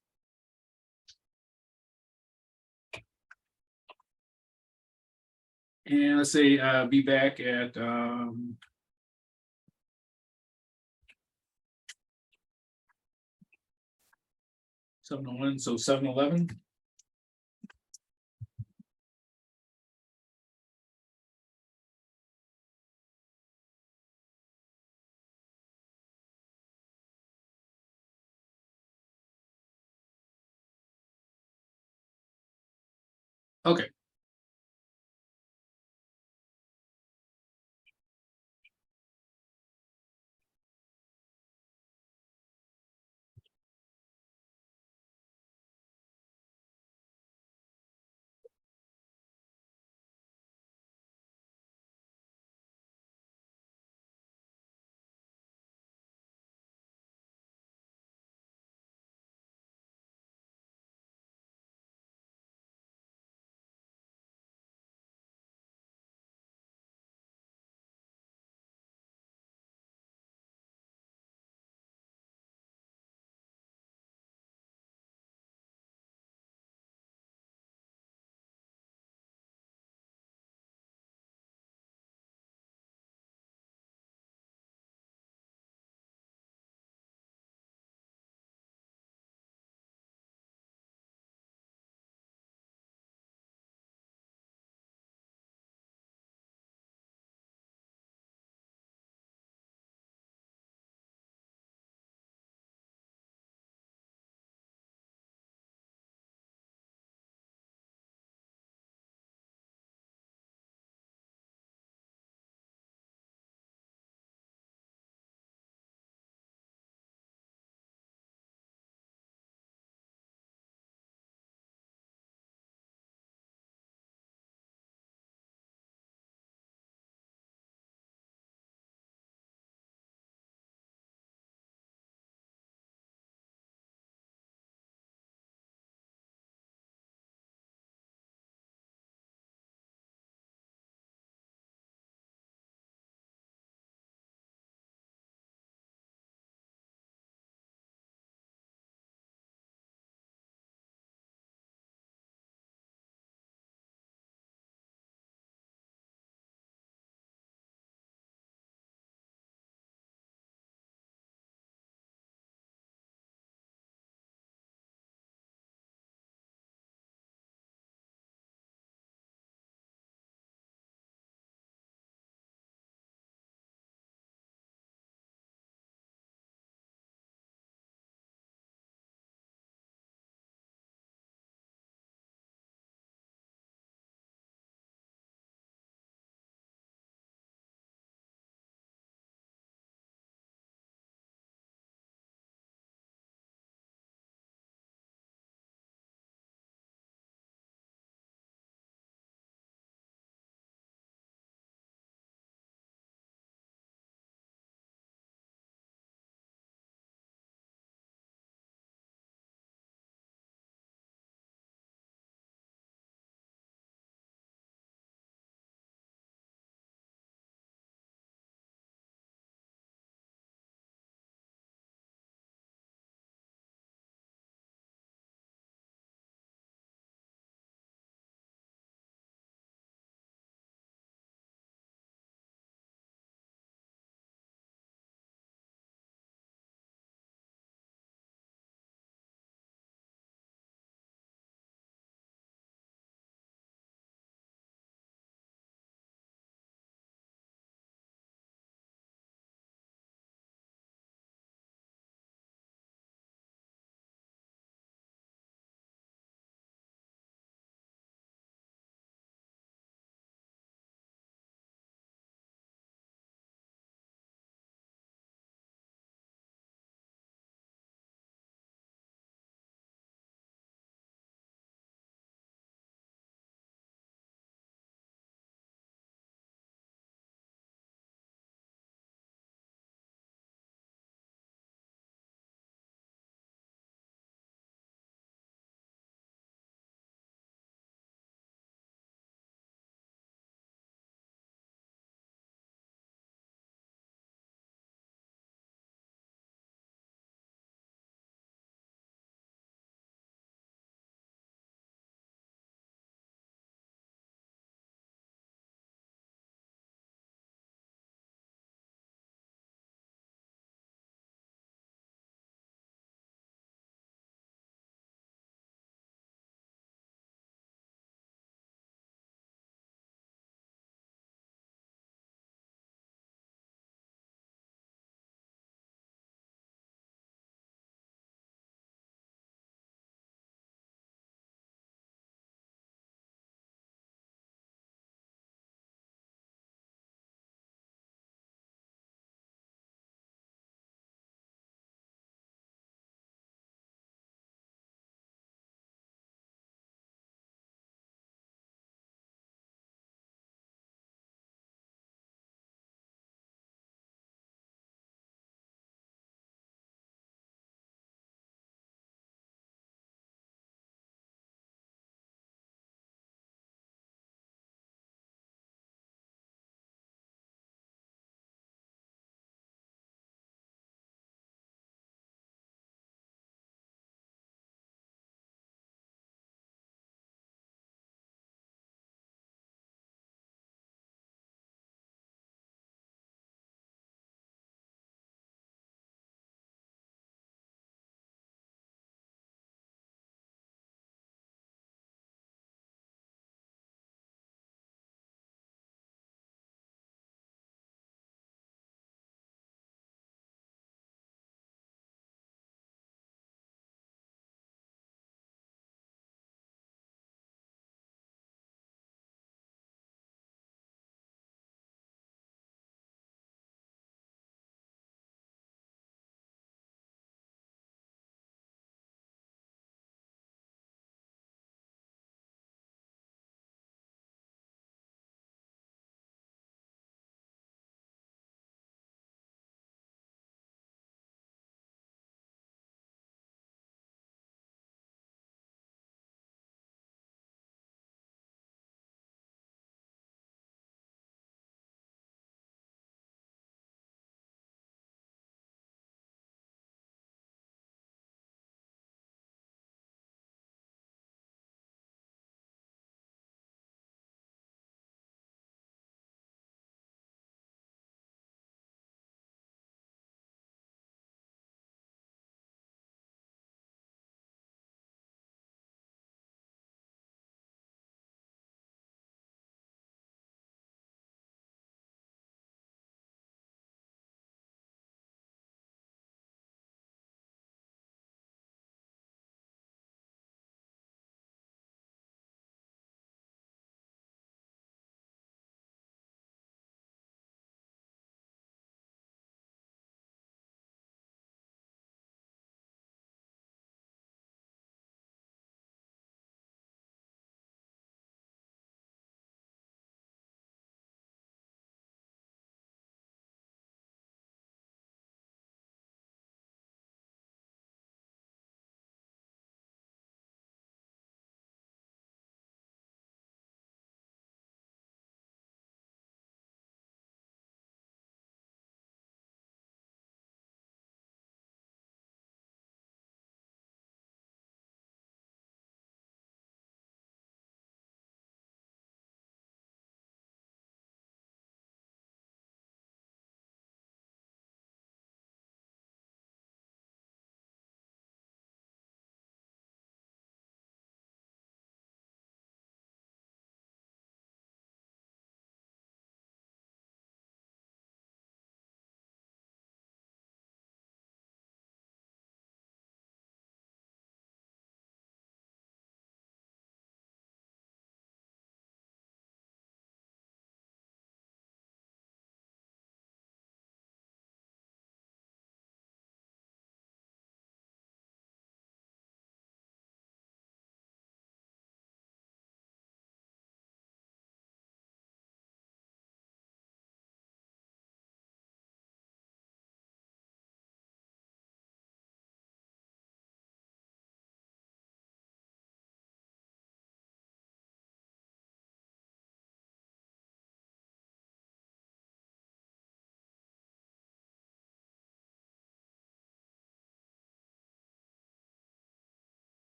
And let's say be back at 7:01, so 7:11. Okay.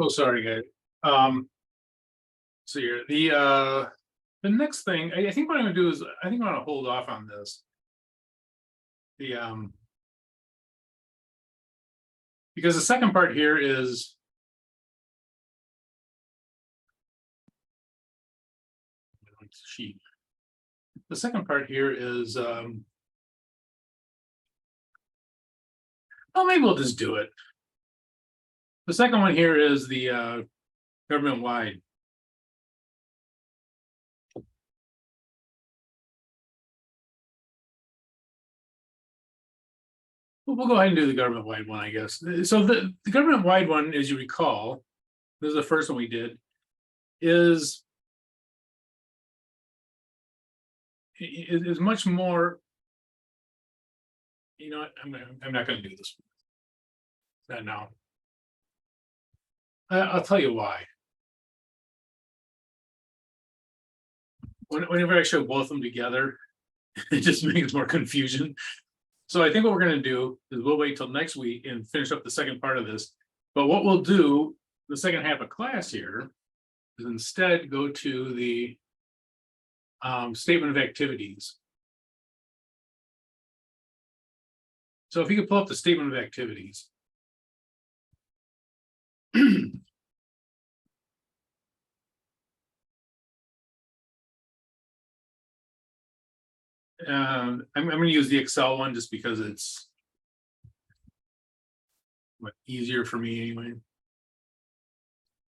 Oh, sorry, guys. So here, the next thing, I think what I'm gonna do is, I think I'm gonna hold off on this. Because the second part here is. Sheet. The second part here is, oh, maybe we'll just do it. The second one here is the government wide. We'll go ahead and do the government wide one, I guess. So the government wide one, as you recall, this is the first one we did, is much more. You know what, I'm not going to do this. Not now. I'll tell you why. Whenever I show both of them together, it just makes more confusion. So I think what we're going to do is we'll wait till next week and finish up the second part of this. But what we'll do the second half of class here is instead go to the statement of activities. So if you could pull up the statement of activities. I'm going to use the Excel one just because it's easier for me anyway.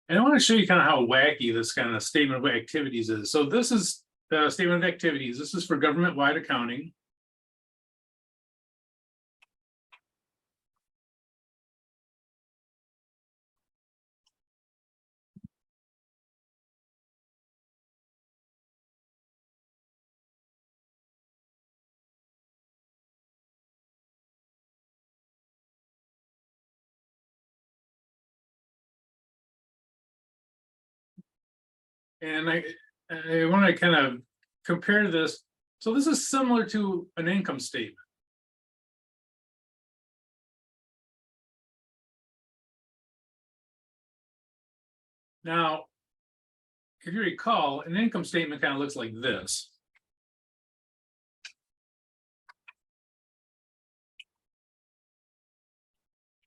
And I want to show you kind of how wacky this kind of statement of activities is. So this is the statement of activities. This is for government-wide accounting. And I want to kind of compare this. So this is similar to an income statement. Now, if you recall, an income statement kind of looks like this.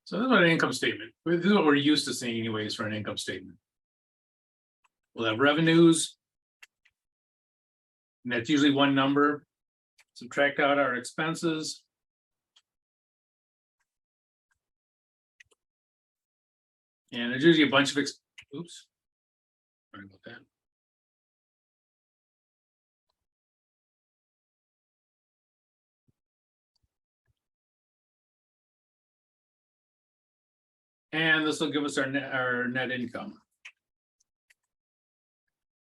So this is what an income statement, this is what we're used to seeing anyways for an income statement. We'll have revenues. And that's usually one number. Subtract out our expenses. And there's usually a bunch of, oops, sorry about that. And this will give us our net income.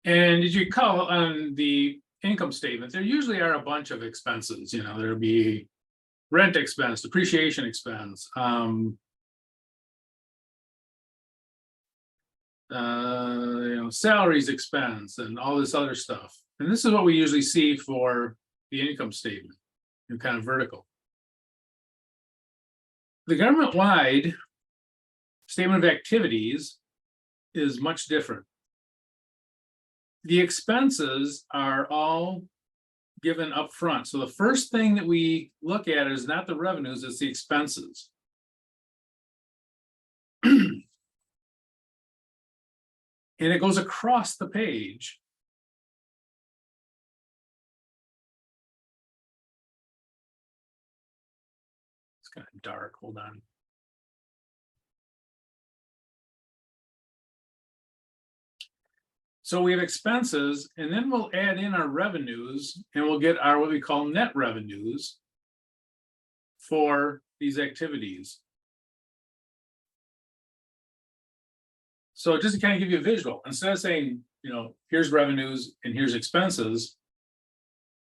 And as you recall on the income statement, there usually are a bunch of expenses. You know, there'll be rent expense, depreciation expense, salaries expense, and all this other stuff. And this is what we usually see for the income statement, kind of vertical. The government-wide statement of activities is much different. The expenses are all given up front. So the first thing that we look at is not the revenues, it's the expenses. And it goes across the page. It's kind of dark, hold on. So we have expenses, and then we'll add in our revenues, and we'll get our what we call net revenues for these activities. So just to kind of give you a visual, instead of saying, you know, here's revenues and here's expenses,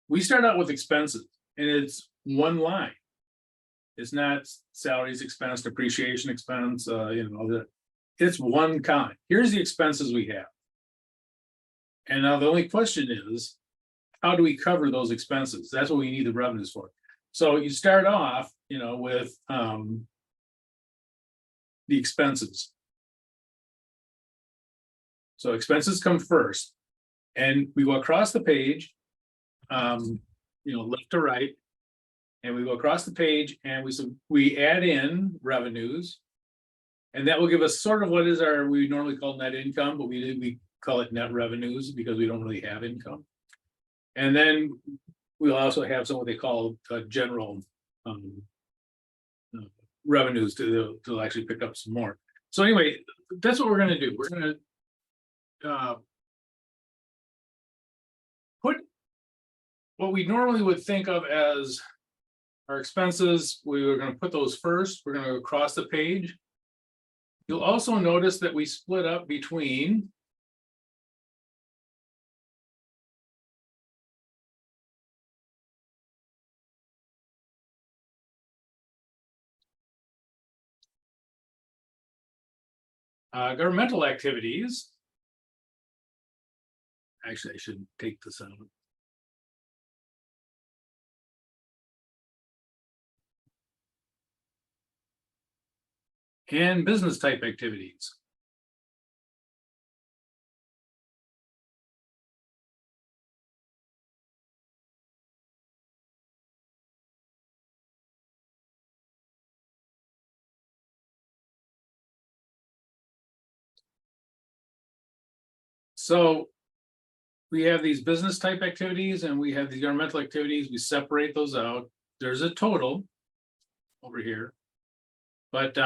we start out with expenses, and it's one line. It's not salaries expense, depreciation expense, it's one column. Here's the expenses we have. And now the only question is, how do we cover those expenses? That's what we need the revenues for. So you start off, with the expenses. So expenses come first. And we go across the page. Left to right. And we go across the page and we add in revenues. And that will give us sort of what is we normally call net income, but we call it net revenues because we don't really have income. And then we'll also have some what they call general revenues to actually pick up some more. So anyway, that's what we're gonna do. We're gonna put what we normally would think of as our expenses. We were gonna put those first. We're gonna go across the page. You'll also notice that we split up between governmental activities. Actually, I should take this out. And business type activities. So we have these business type activities and we have these governmental activities. We separate those out. There's a total over here. But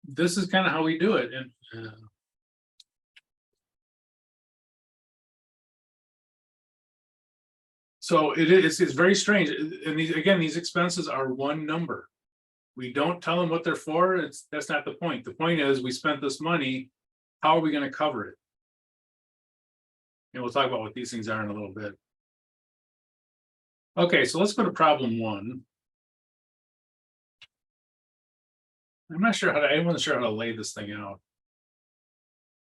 this is kind of how we do it. And so it's very strange. And these expenses are one number. We don't tell them what they're for. That's not the point. The point is we spent this money. How are we going to cover it? And we'll talk about what these things are in a little bit. Okay, so let's go to problem 1. I'm not sure I wasn't sure how to lay this thing out.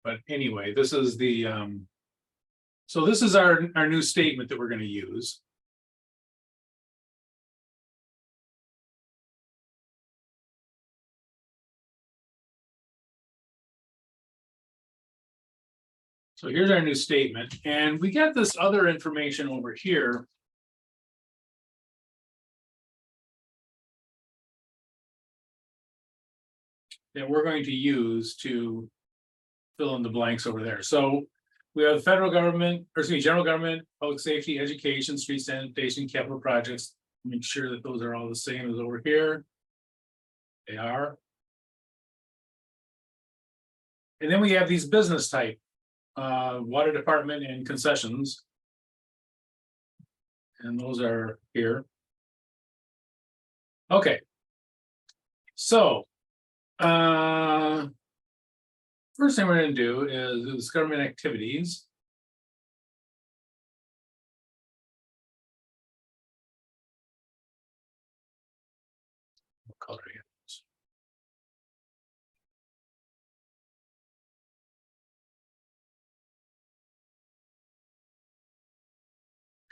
But anyway, this is the so this is our new statement that we're going to use. So here's our new statement, and we get this other information over here. That we're going to use to fill in the blanks over there. So we have the federal government, or excuse me, general government, public safety, education, street sanitation, capital projects. Make sure that those are all the same as over here. They are. And then we have these business type, water department and concessions. And those are here. Okay. So first thing we're going to do is government activities. What color are you?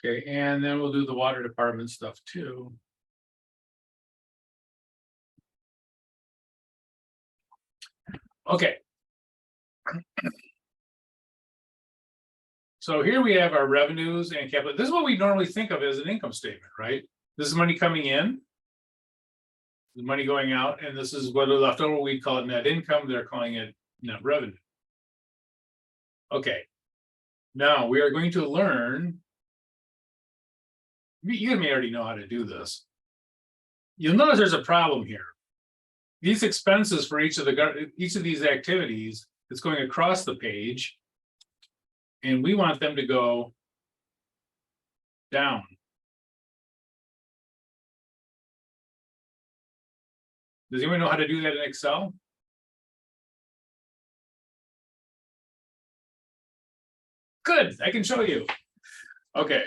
Okay, and then we'll do the water department stuff too. Okay. So here we have our revenues and capital. This is what we normally think of as an income statement, right? This is money coming in, the money going out, and this is what are left over. We call it net income. They're calling it net revenue. Okay. Now we are going to learn. You may already know how to do this. You'll notice there's a problem here. These expenses for each of these activities is going across the page, and we want them to go down. Does anyone know how to do that in Excel? Good, I can show you. Okay.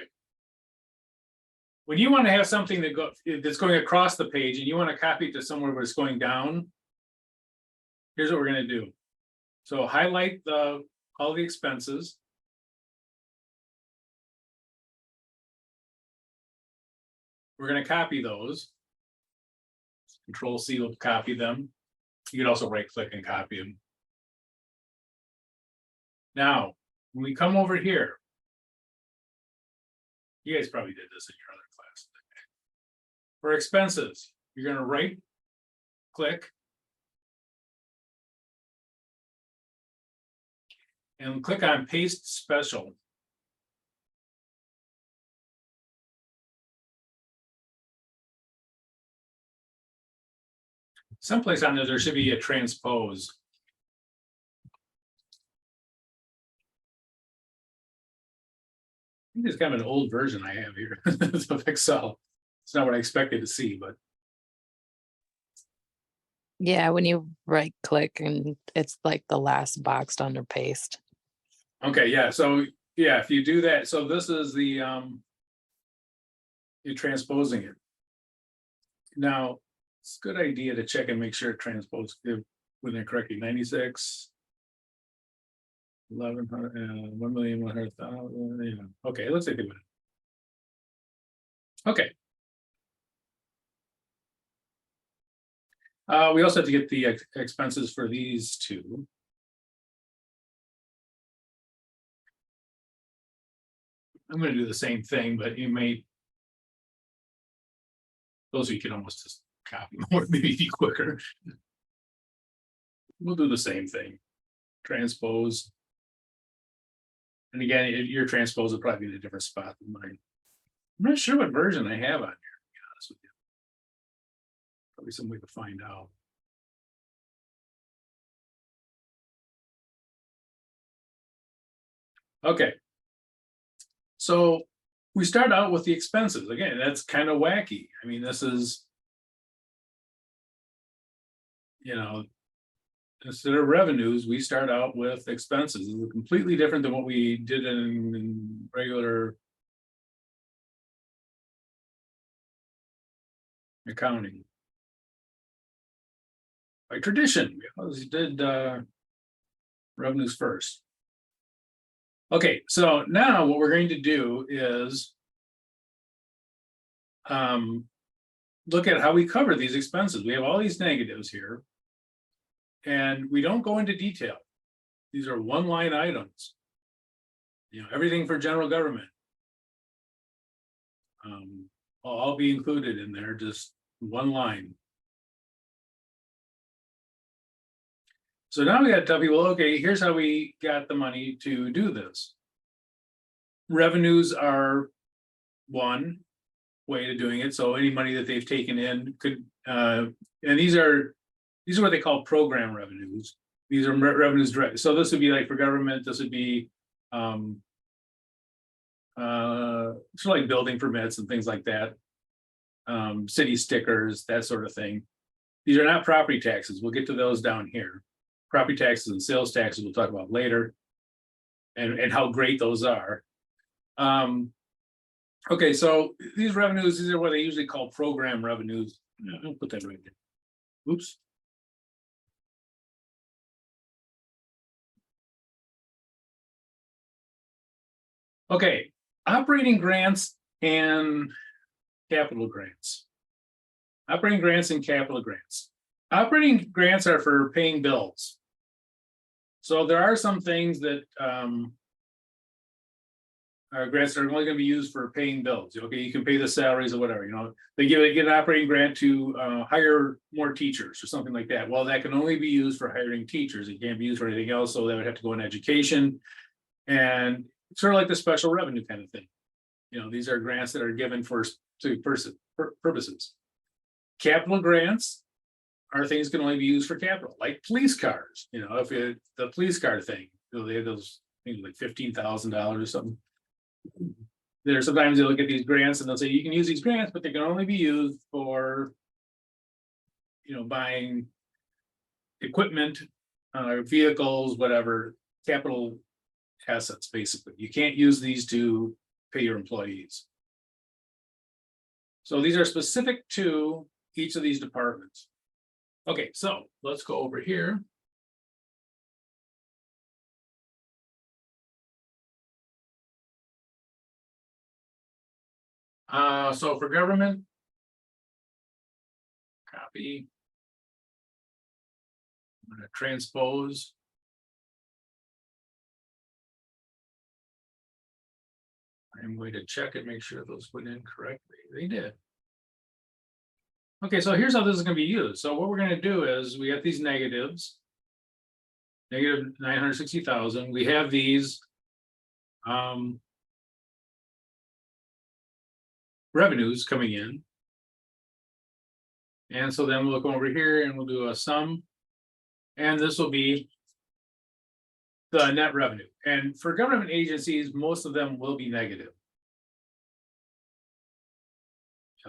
When you want to have something that's going across the page and you want to copy it to somewhere where it's going down, here's what we're going to do. So highlight all the expenses. We're going to copy those. Control C will copy them. You can also right click and copy them. Now, when we come over here. You guys probably did this in your other class. For expenses, you're gonna right click. And click on paste special. Someplace on there should be a transpose. I think it's kind of an old version I have here of Excel. It's not what I expected to see, but Yeah, when you right click and it's like the last box under paste. okay, yeah, so yeah, if you do that, so this is the you're transposing it. Now, it's a good idea to check and make sure it transposed when they're correctly 96. 1,100, 1,100,000, yeah, okay, let's take a minute. Okay. We also have to get the expenses for these two. I'm gonna do the same thing, but you may. Those of you can almost just copy more, maybe be quicker. We'll do the same thing. Transpose. And again, your transpose will probably be in a different spot than mine. I'm not sure what version I have on here, to be honest with you. Probably some way to find out. Okay. So we start out with the expenses. Again, that's kind of wacky. I mean, this is, instead of revenues, we start out with expenses. It's completely different than what we did in regular accounting. By tradition, we always did revenues first. Okay, so now what we're going to do is look at how we cover these expenses. We have all these negatives here. And we don't go into detail. These are one-line items. Everything for general government. I'll be included in there, just one line. So now we got to tell people, okay, here's how we got the money to do this. Revenues are one way of doing it. So any money that they've taken in could, and these are what they call program revenues. These are revenues direct. So this would be like for government, this would be sort of like building permits and things like that. City stickers, that sort of thing. These are not property taxes. We'll get to those down here. Property taxes and sales taxes we'll talk about later, and how great those are. Okay, so these revenues, these are what they usually call program revenues. I'll put that right there. Oops. Okay, operating grants and capital grants. Operating grants and capital grants. Operating grants are for paying bills. So there are some things that grants are only going to be used for paying bills. Okay, you can pay the salaries or whatever. They get an operating grant to hire more teachers or something like that. Well, that can only be used for hiring teachers. It can't be used for anything else. So that would have to go in education, and sort of like the special revenue kind of thing. These are grants that are given for purposes. Capital grants are things that can only be used for capital, like police cars. If the police car thing, they have those things like $15,000 or something. Sometimes they look at these grants and they'll say you can use these grants, but they can only be used for, buying equipment, vehicles, whatever, capital assets. Basically, you can't use these to pay your employees. So these are specific to each of these departments. Okay, so let's go over here. So for government, copy. I'm going to transpose. I'm going to check and make sure those went in correctly. They did. Okay, so here's how this is gonna be used. So what we're gonna do is we got these negatives. Negative 960,000. We have these revenues coming in. And so then we'll come over here and we'll do a sum. And this will be the net revenue. And for government agencies, most of them will be negative.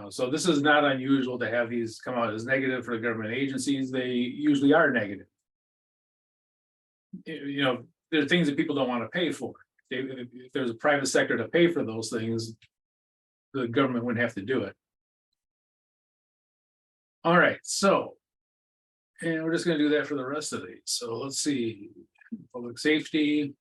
So this is not unusual to have these come out as negative for the government agencies. They usually are negative. You know, there are things that people don't want to pay for. If there's a private sector to pay for those things, the government wouldn't have to do it. All right, so, and we're just gonna do that for the rest of these. So let's see, public safety.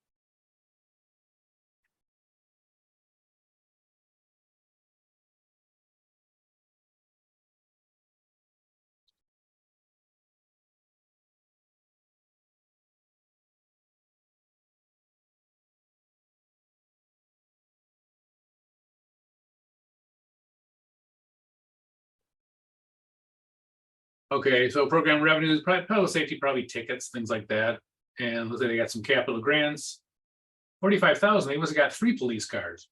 Okay, so program revenues, public safety, probably tickets, things like that. And looks like they got some capital grants. 45,000, they must have got 3 police cars.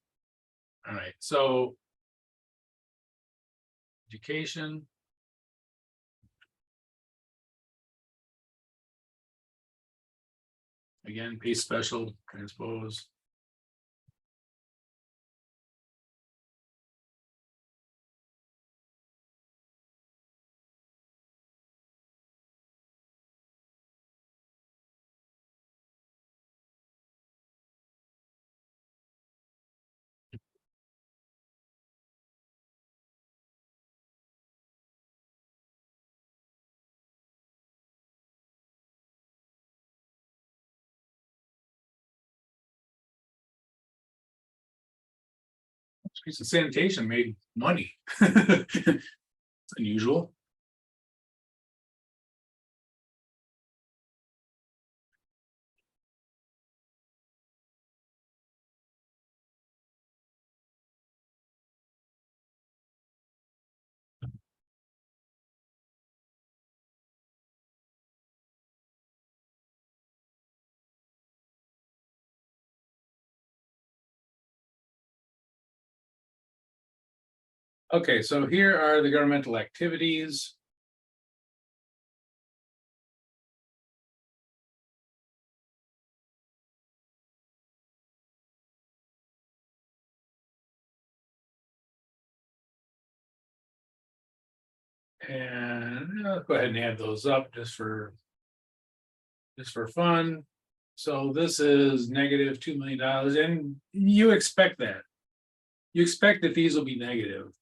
All right, so. Education. Again, pay special, transpose. Streets and sanitation made money. It's unusual. Okay, so here are the governmental activities. And I'll go ahead and add those up just for fun. So this is negative $2 million, and you expect that. You expect that these will be negative.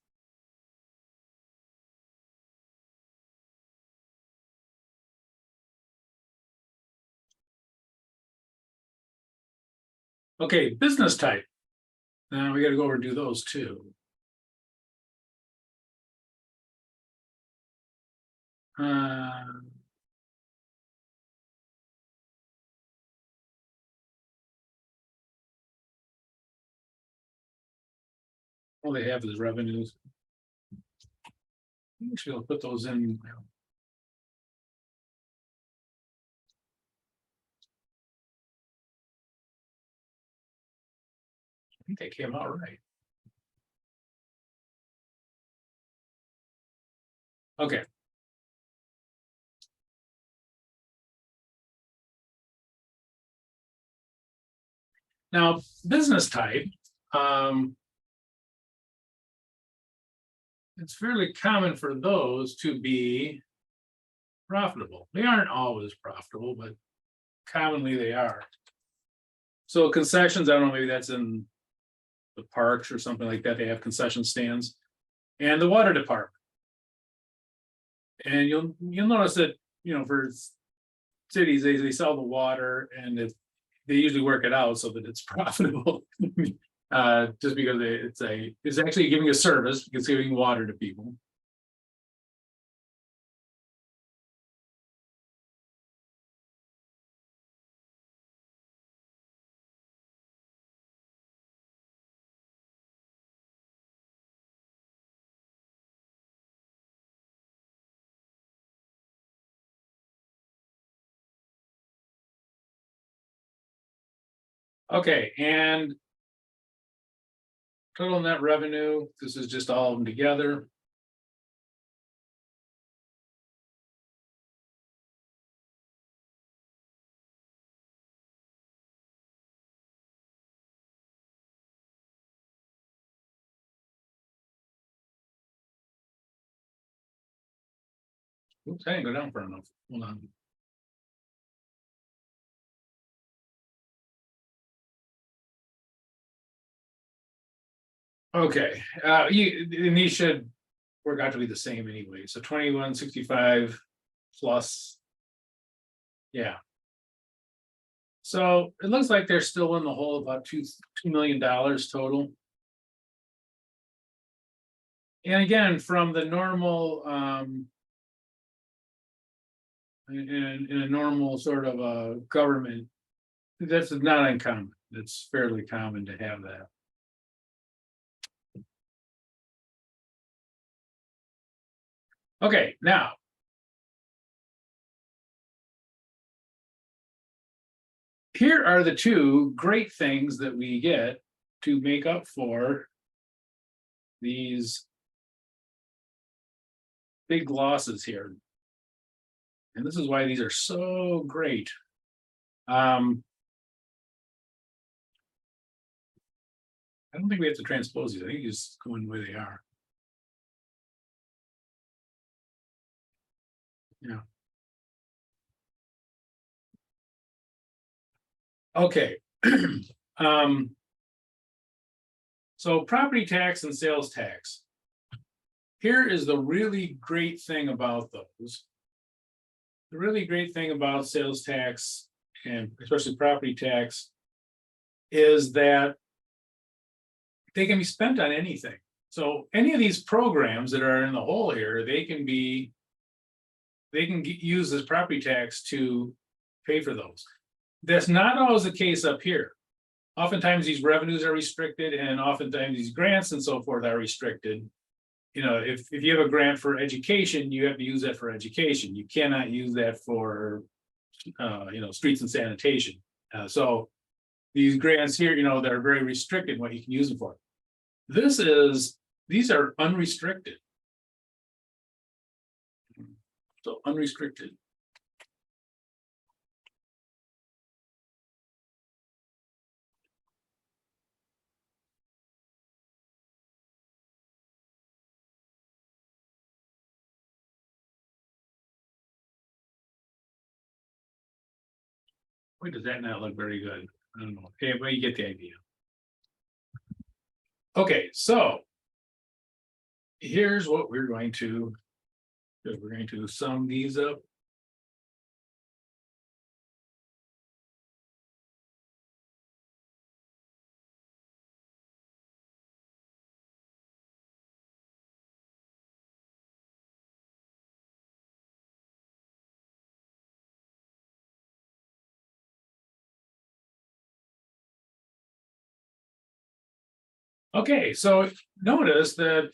Okay, business type. Now we got to go over and do those too. All they have is revenues. Actually, I'll put those in. I think they came out right. Okay. Now, business type, it's fairly common for those to be profitable. They aren't always profitable, but commonly they are. So concessions, I don't know, maybe that's in the parks or something like that. They have concession stands, and the water department. And you'll notice that, you know, for cities, they sell the water, and they usually work it out so that it's profitable. Just because it's actually giving a service, it's giving water to people. Okay, and total net revenue, this is just all of them together. Oops, I didn't go down far enough. Hold on. Okay, and these should work out to be the same anyway, so 2165 plus. Yeah. So it looks like they're still in the hole about $2 million total. And again, from the normal, in a normal sort of a government, that's not uncommon. It's fairly common to have that. Okay, now. Here are the two great things that we get to make up for these big losses here. And this is why these are so great. I don't think we have to transpose these. I think you just go in the way they are. Yeah. Okay. So property tax and sales tax. Here is the really great thing about those. The really great thing about sales tax and especially property tax is that they can be spent on anything. So any of these programs that are in the hole here, they can use this property tax to pay for those. That's not always the case up here. Oftentimes these revenues are restricted and oftentimes these grants and so forth are restricted. You know, if you have a grant for education, you have to use that for education. You cannot use that for, streets and sanitation. So these grants here, they're very restricted what you can use them for. These are unrestricted. So unrestricted. Wait, does that not look very good? I don't know. Okay, but you get the idea. Okay, so here's what we're going to do. We're going to sum these up. Okay, so notice that,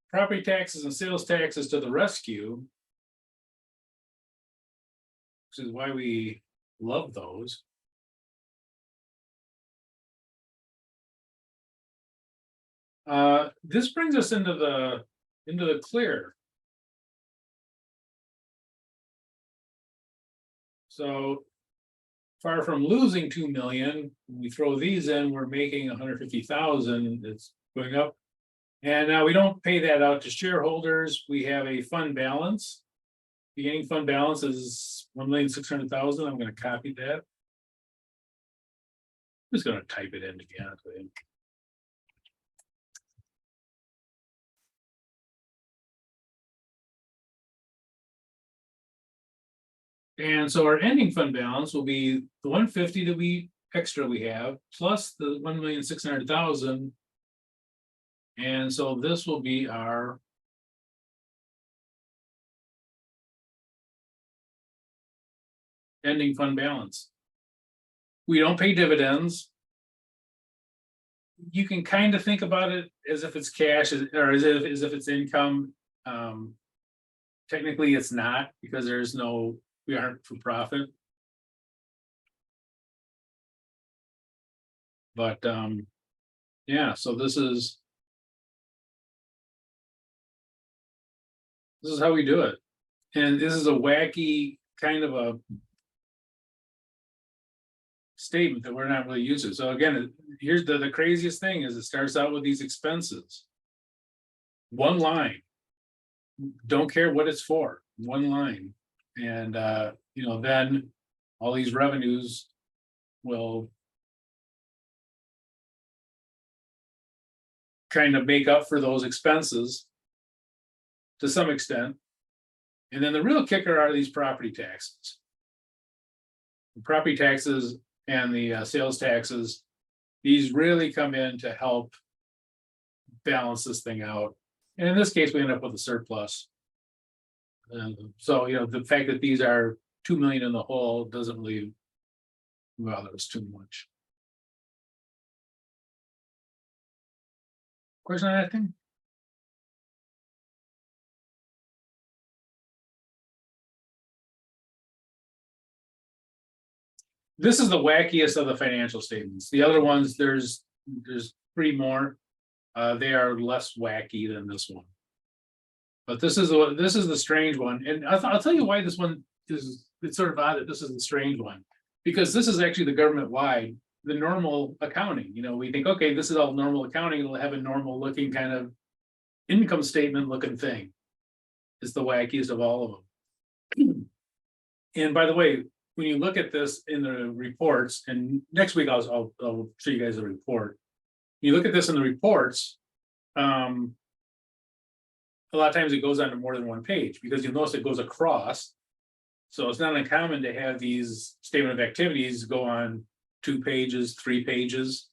property taxes and sales taxes to the rescue. Which is why we love those. This brings us into the clear. So far from losing 2 million, when we throw these in, we're making 150,000. It's going up. And now we don't pay that out to shareholders. We have a fund balance. Beginning fund balance is 1,600,000. I'm going to copy that. I'm just going to type it in again. And so our ending fund balance will be the 150 that we have plus the 1,600,000. And so this will be our ending fund balance. We don't pay dividends. You can kind of think about it as if it's cash or as if it's income. Technically, it's not because we aren't for profit. But, yeah, so this is how we do it. And this is a wacky kind of a statement that we're not really used to. So again, here's the craziest thing is it starts out with these expenses. One line. Don't care what it's for, one line. And then all these revenues will kind of make up for those expenses to some extent. And then the real kicker are these property taxes. The property taxes and the sales taxes, these really come in to help balance this thing out. And in this case, we end up with a surplus. So, the fact that these are 2 million in the hole doesn't really bother us too much. Question on that thing? This is the wackiest of the financial statements. The other ones, there's 3 more. They are less wacky than this one. But this is the strange one. And I'll tell you why this one it's sort of odd that this is the strange one. Because this is actually the government-wide, the normal accounting. We think, okay, this is all normal accounting. It'll have a normal looking kind of income statement looking thing. It's the wackiest of all of them. And by the way, when you look at this in the reports, and next week I'll show you guys the report. You look at this in the reports, a lot of times it goes on to more than one page because you'll notice it goes across. So it's not uncommon to have these statement of activities go on 2 pages, 3 pages,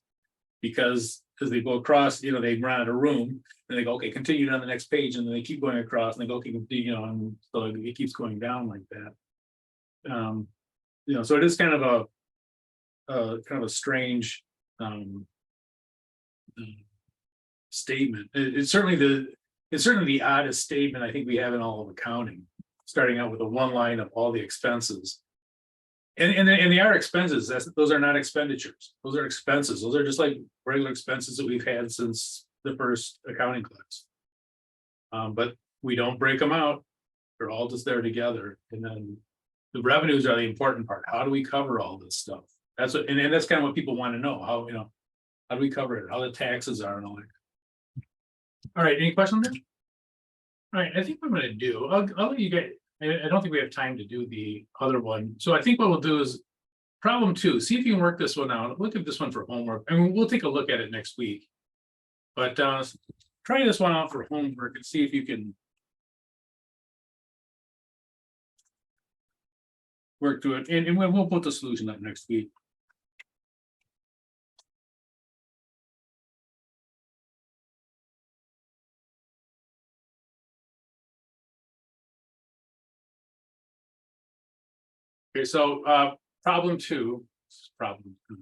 because they go across, they run out of room and they go, okay, continue on the next page, and then they keep going across and they go, okay, and so it keeps going down like that. So it is kind of a strange statement. It's certainly the oddest statement I think we have in all of accounting, starting out with a one line of all the expenses. And they are expenses. Those are not expenditures. Those are expenses. Those are just like regular expenses that we've had since the first accounting class. But we don't break them out. They're all just there together. And then the revenues are the important part. How do we cover all this stuff? That's what, and that's kind of what people want to know. How do we cover it? How the taxes are and all that. All right, any questions? All right, I think what I'm going to do, I'll let you get. I don't think we have time to do the other one. So I think what we'll do is problem 2. See if you can work this one out. Look at this one for homework. I mean, we'll take a look at it next week. But try this one out for homework and see if you can work through it. And we'll put the solution up next week. Okay, so problem 2. Problem 2.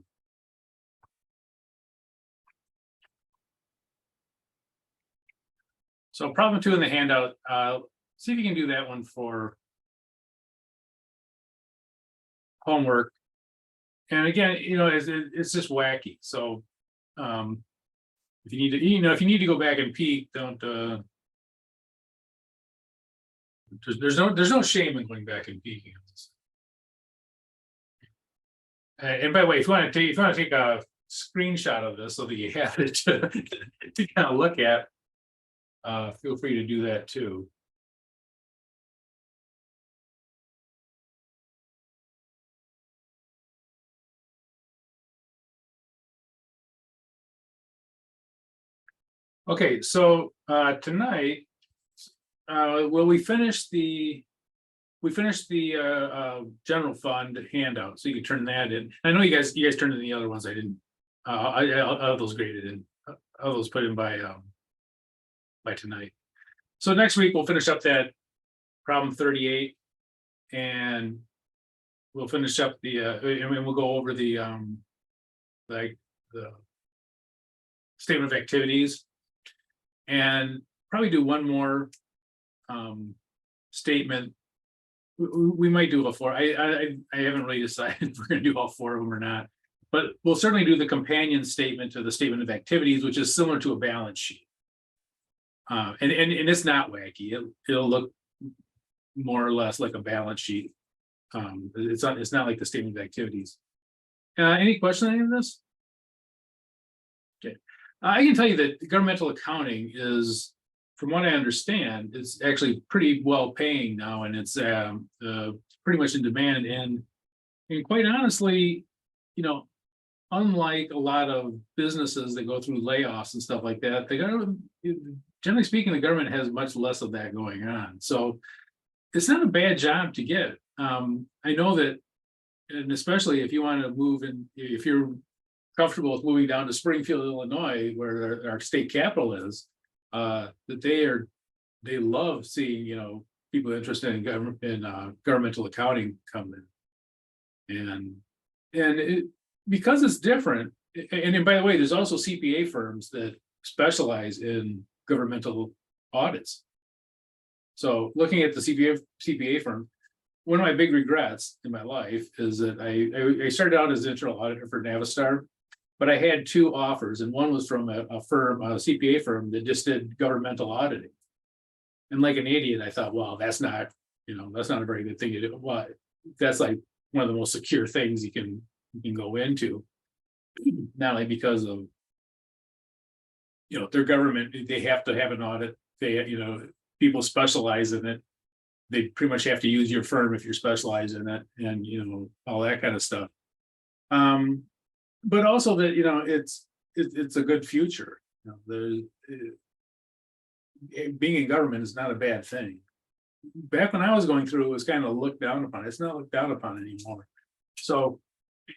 So problem 2 in the handout, see if you can do that one for homework. And again, it's just wacky. So if you need to, if you need to go back and peek, don't there's no shame in going back and peeking. And by the way, if you want to take a screenshot of this so that you have it to kind of look at, feel free to do that too. Okay, so tonight, we finished the general fund handout, so you can turn that in. I know you guys turned in the other ones. I didn't. I have those graded in. All those put in by tonight. So next week we'll finish up that problem 38, and we'll finish up the and we'll go over the the statement of activities, and probably do one more statement. We might do all 4. I haven't really decided if we're going to do all 4 of them or not. But we'll certainly do the companion statement to the statement of activities, which is similar to a balance sheet. And it's not wacky. It'll look more or less like a balance sheet. It's not like the statement of activities. Any question on any of this? Okay, I can tell you that governmental accounting is, from what I understand, it's actually pretty well paying now, and it's pretty much in demand. And quite honestly, you know, unlike a lot of businesses that go through layoffs and stuff like that, the government, generally speaking, the government has much less of that going on. So it's not a bad job to get. I know that, and especially if you want to move in, if you're comfortable with moving down to Springfield, Illinois, where our state capital is, that they love seeing, you know, people interested in governmental accounting come in. And because it's different, and by the way, there's also CPA firms that specialize in governmental audits. So looking at the CPA firm, one of my big regrets in my life is that I started out as internal auditor for Navistar, but I had two offers, and one was from a CPA firm that just did governmental auditing. And like an idiot, I thought, well, that's not a very good thing to do. Well, that's like one of the most secure things you can go into, not only because of, you know, their government, they have to have an audit. They, you know, people specialize in it. They pretty much have to use your firm if you're specialized in it, and, you know, all that kind of stuff. But also that, you know, it's a good future. You know, being in government is not a bad thing. Back when I was going through, it was kind of looked down upon. It's not looked down upon anymore. So,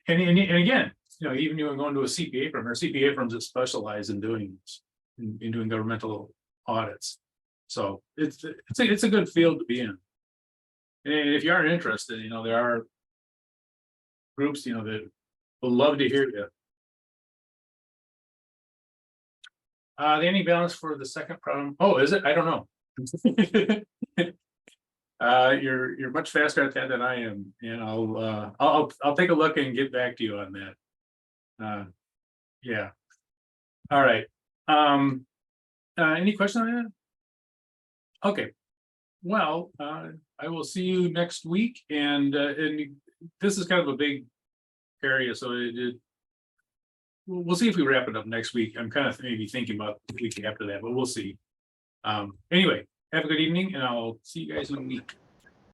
and again, you know, even you going to a CPA firm, or CPA firms that specialize in doing this, in doing governmental audits. So it's a good field to be in. And if you aren't interested, you know, there are groups, you know, that would love to hear you. The ending balance for the second problem. Oh, is it? I don't know. You're much faster at that than I am, and I'll take a look and get back to you on that. Yeah. All right. Any question on that? Okay. Well, I will see you next week, and this is kind of a big area, so we'll see if we wrap it up next week. I'm kind of maybe thinking about the week after that, but we'll see. Anyway, have a good evening, and I'll see you guys in a week.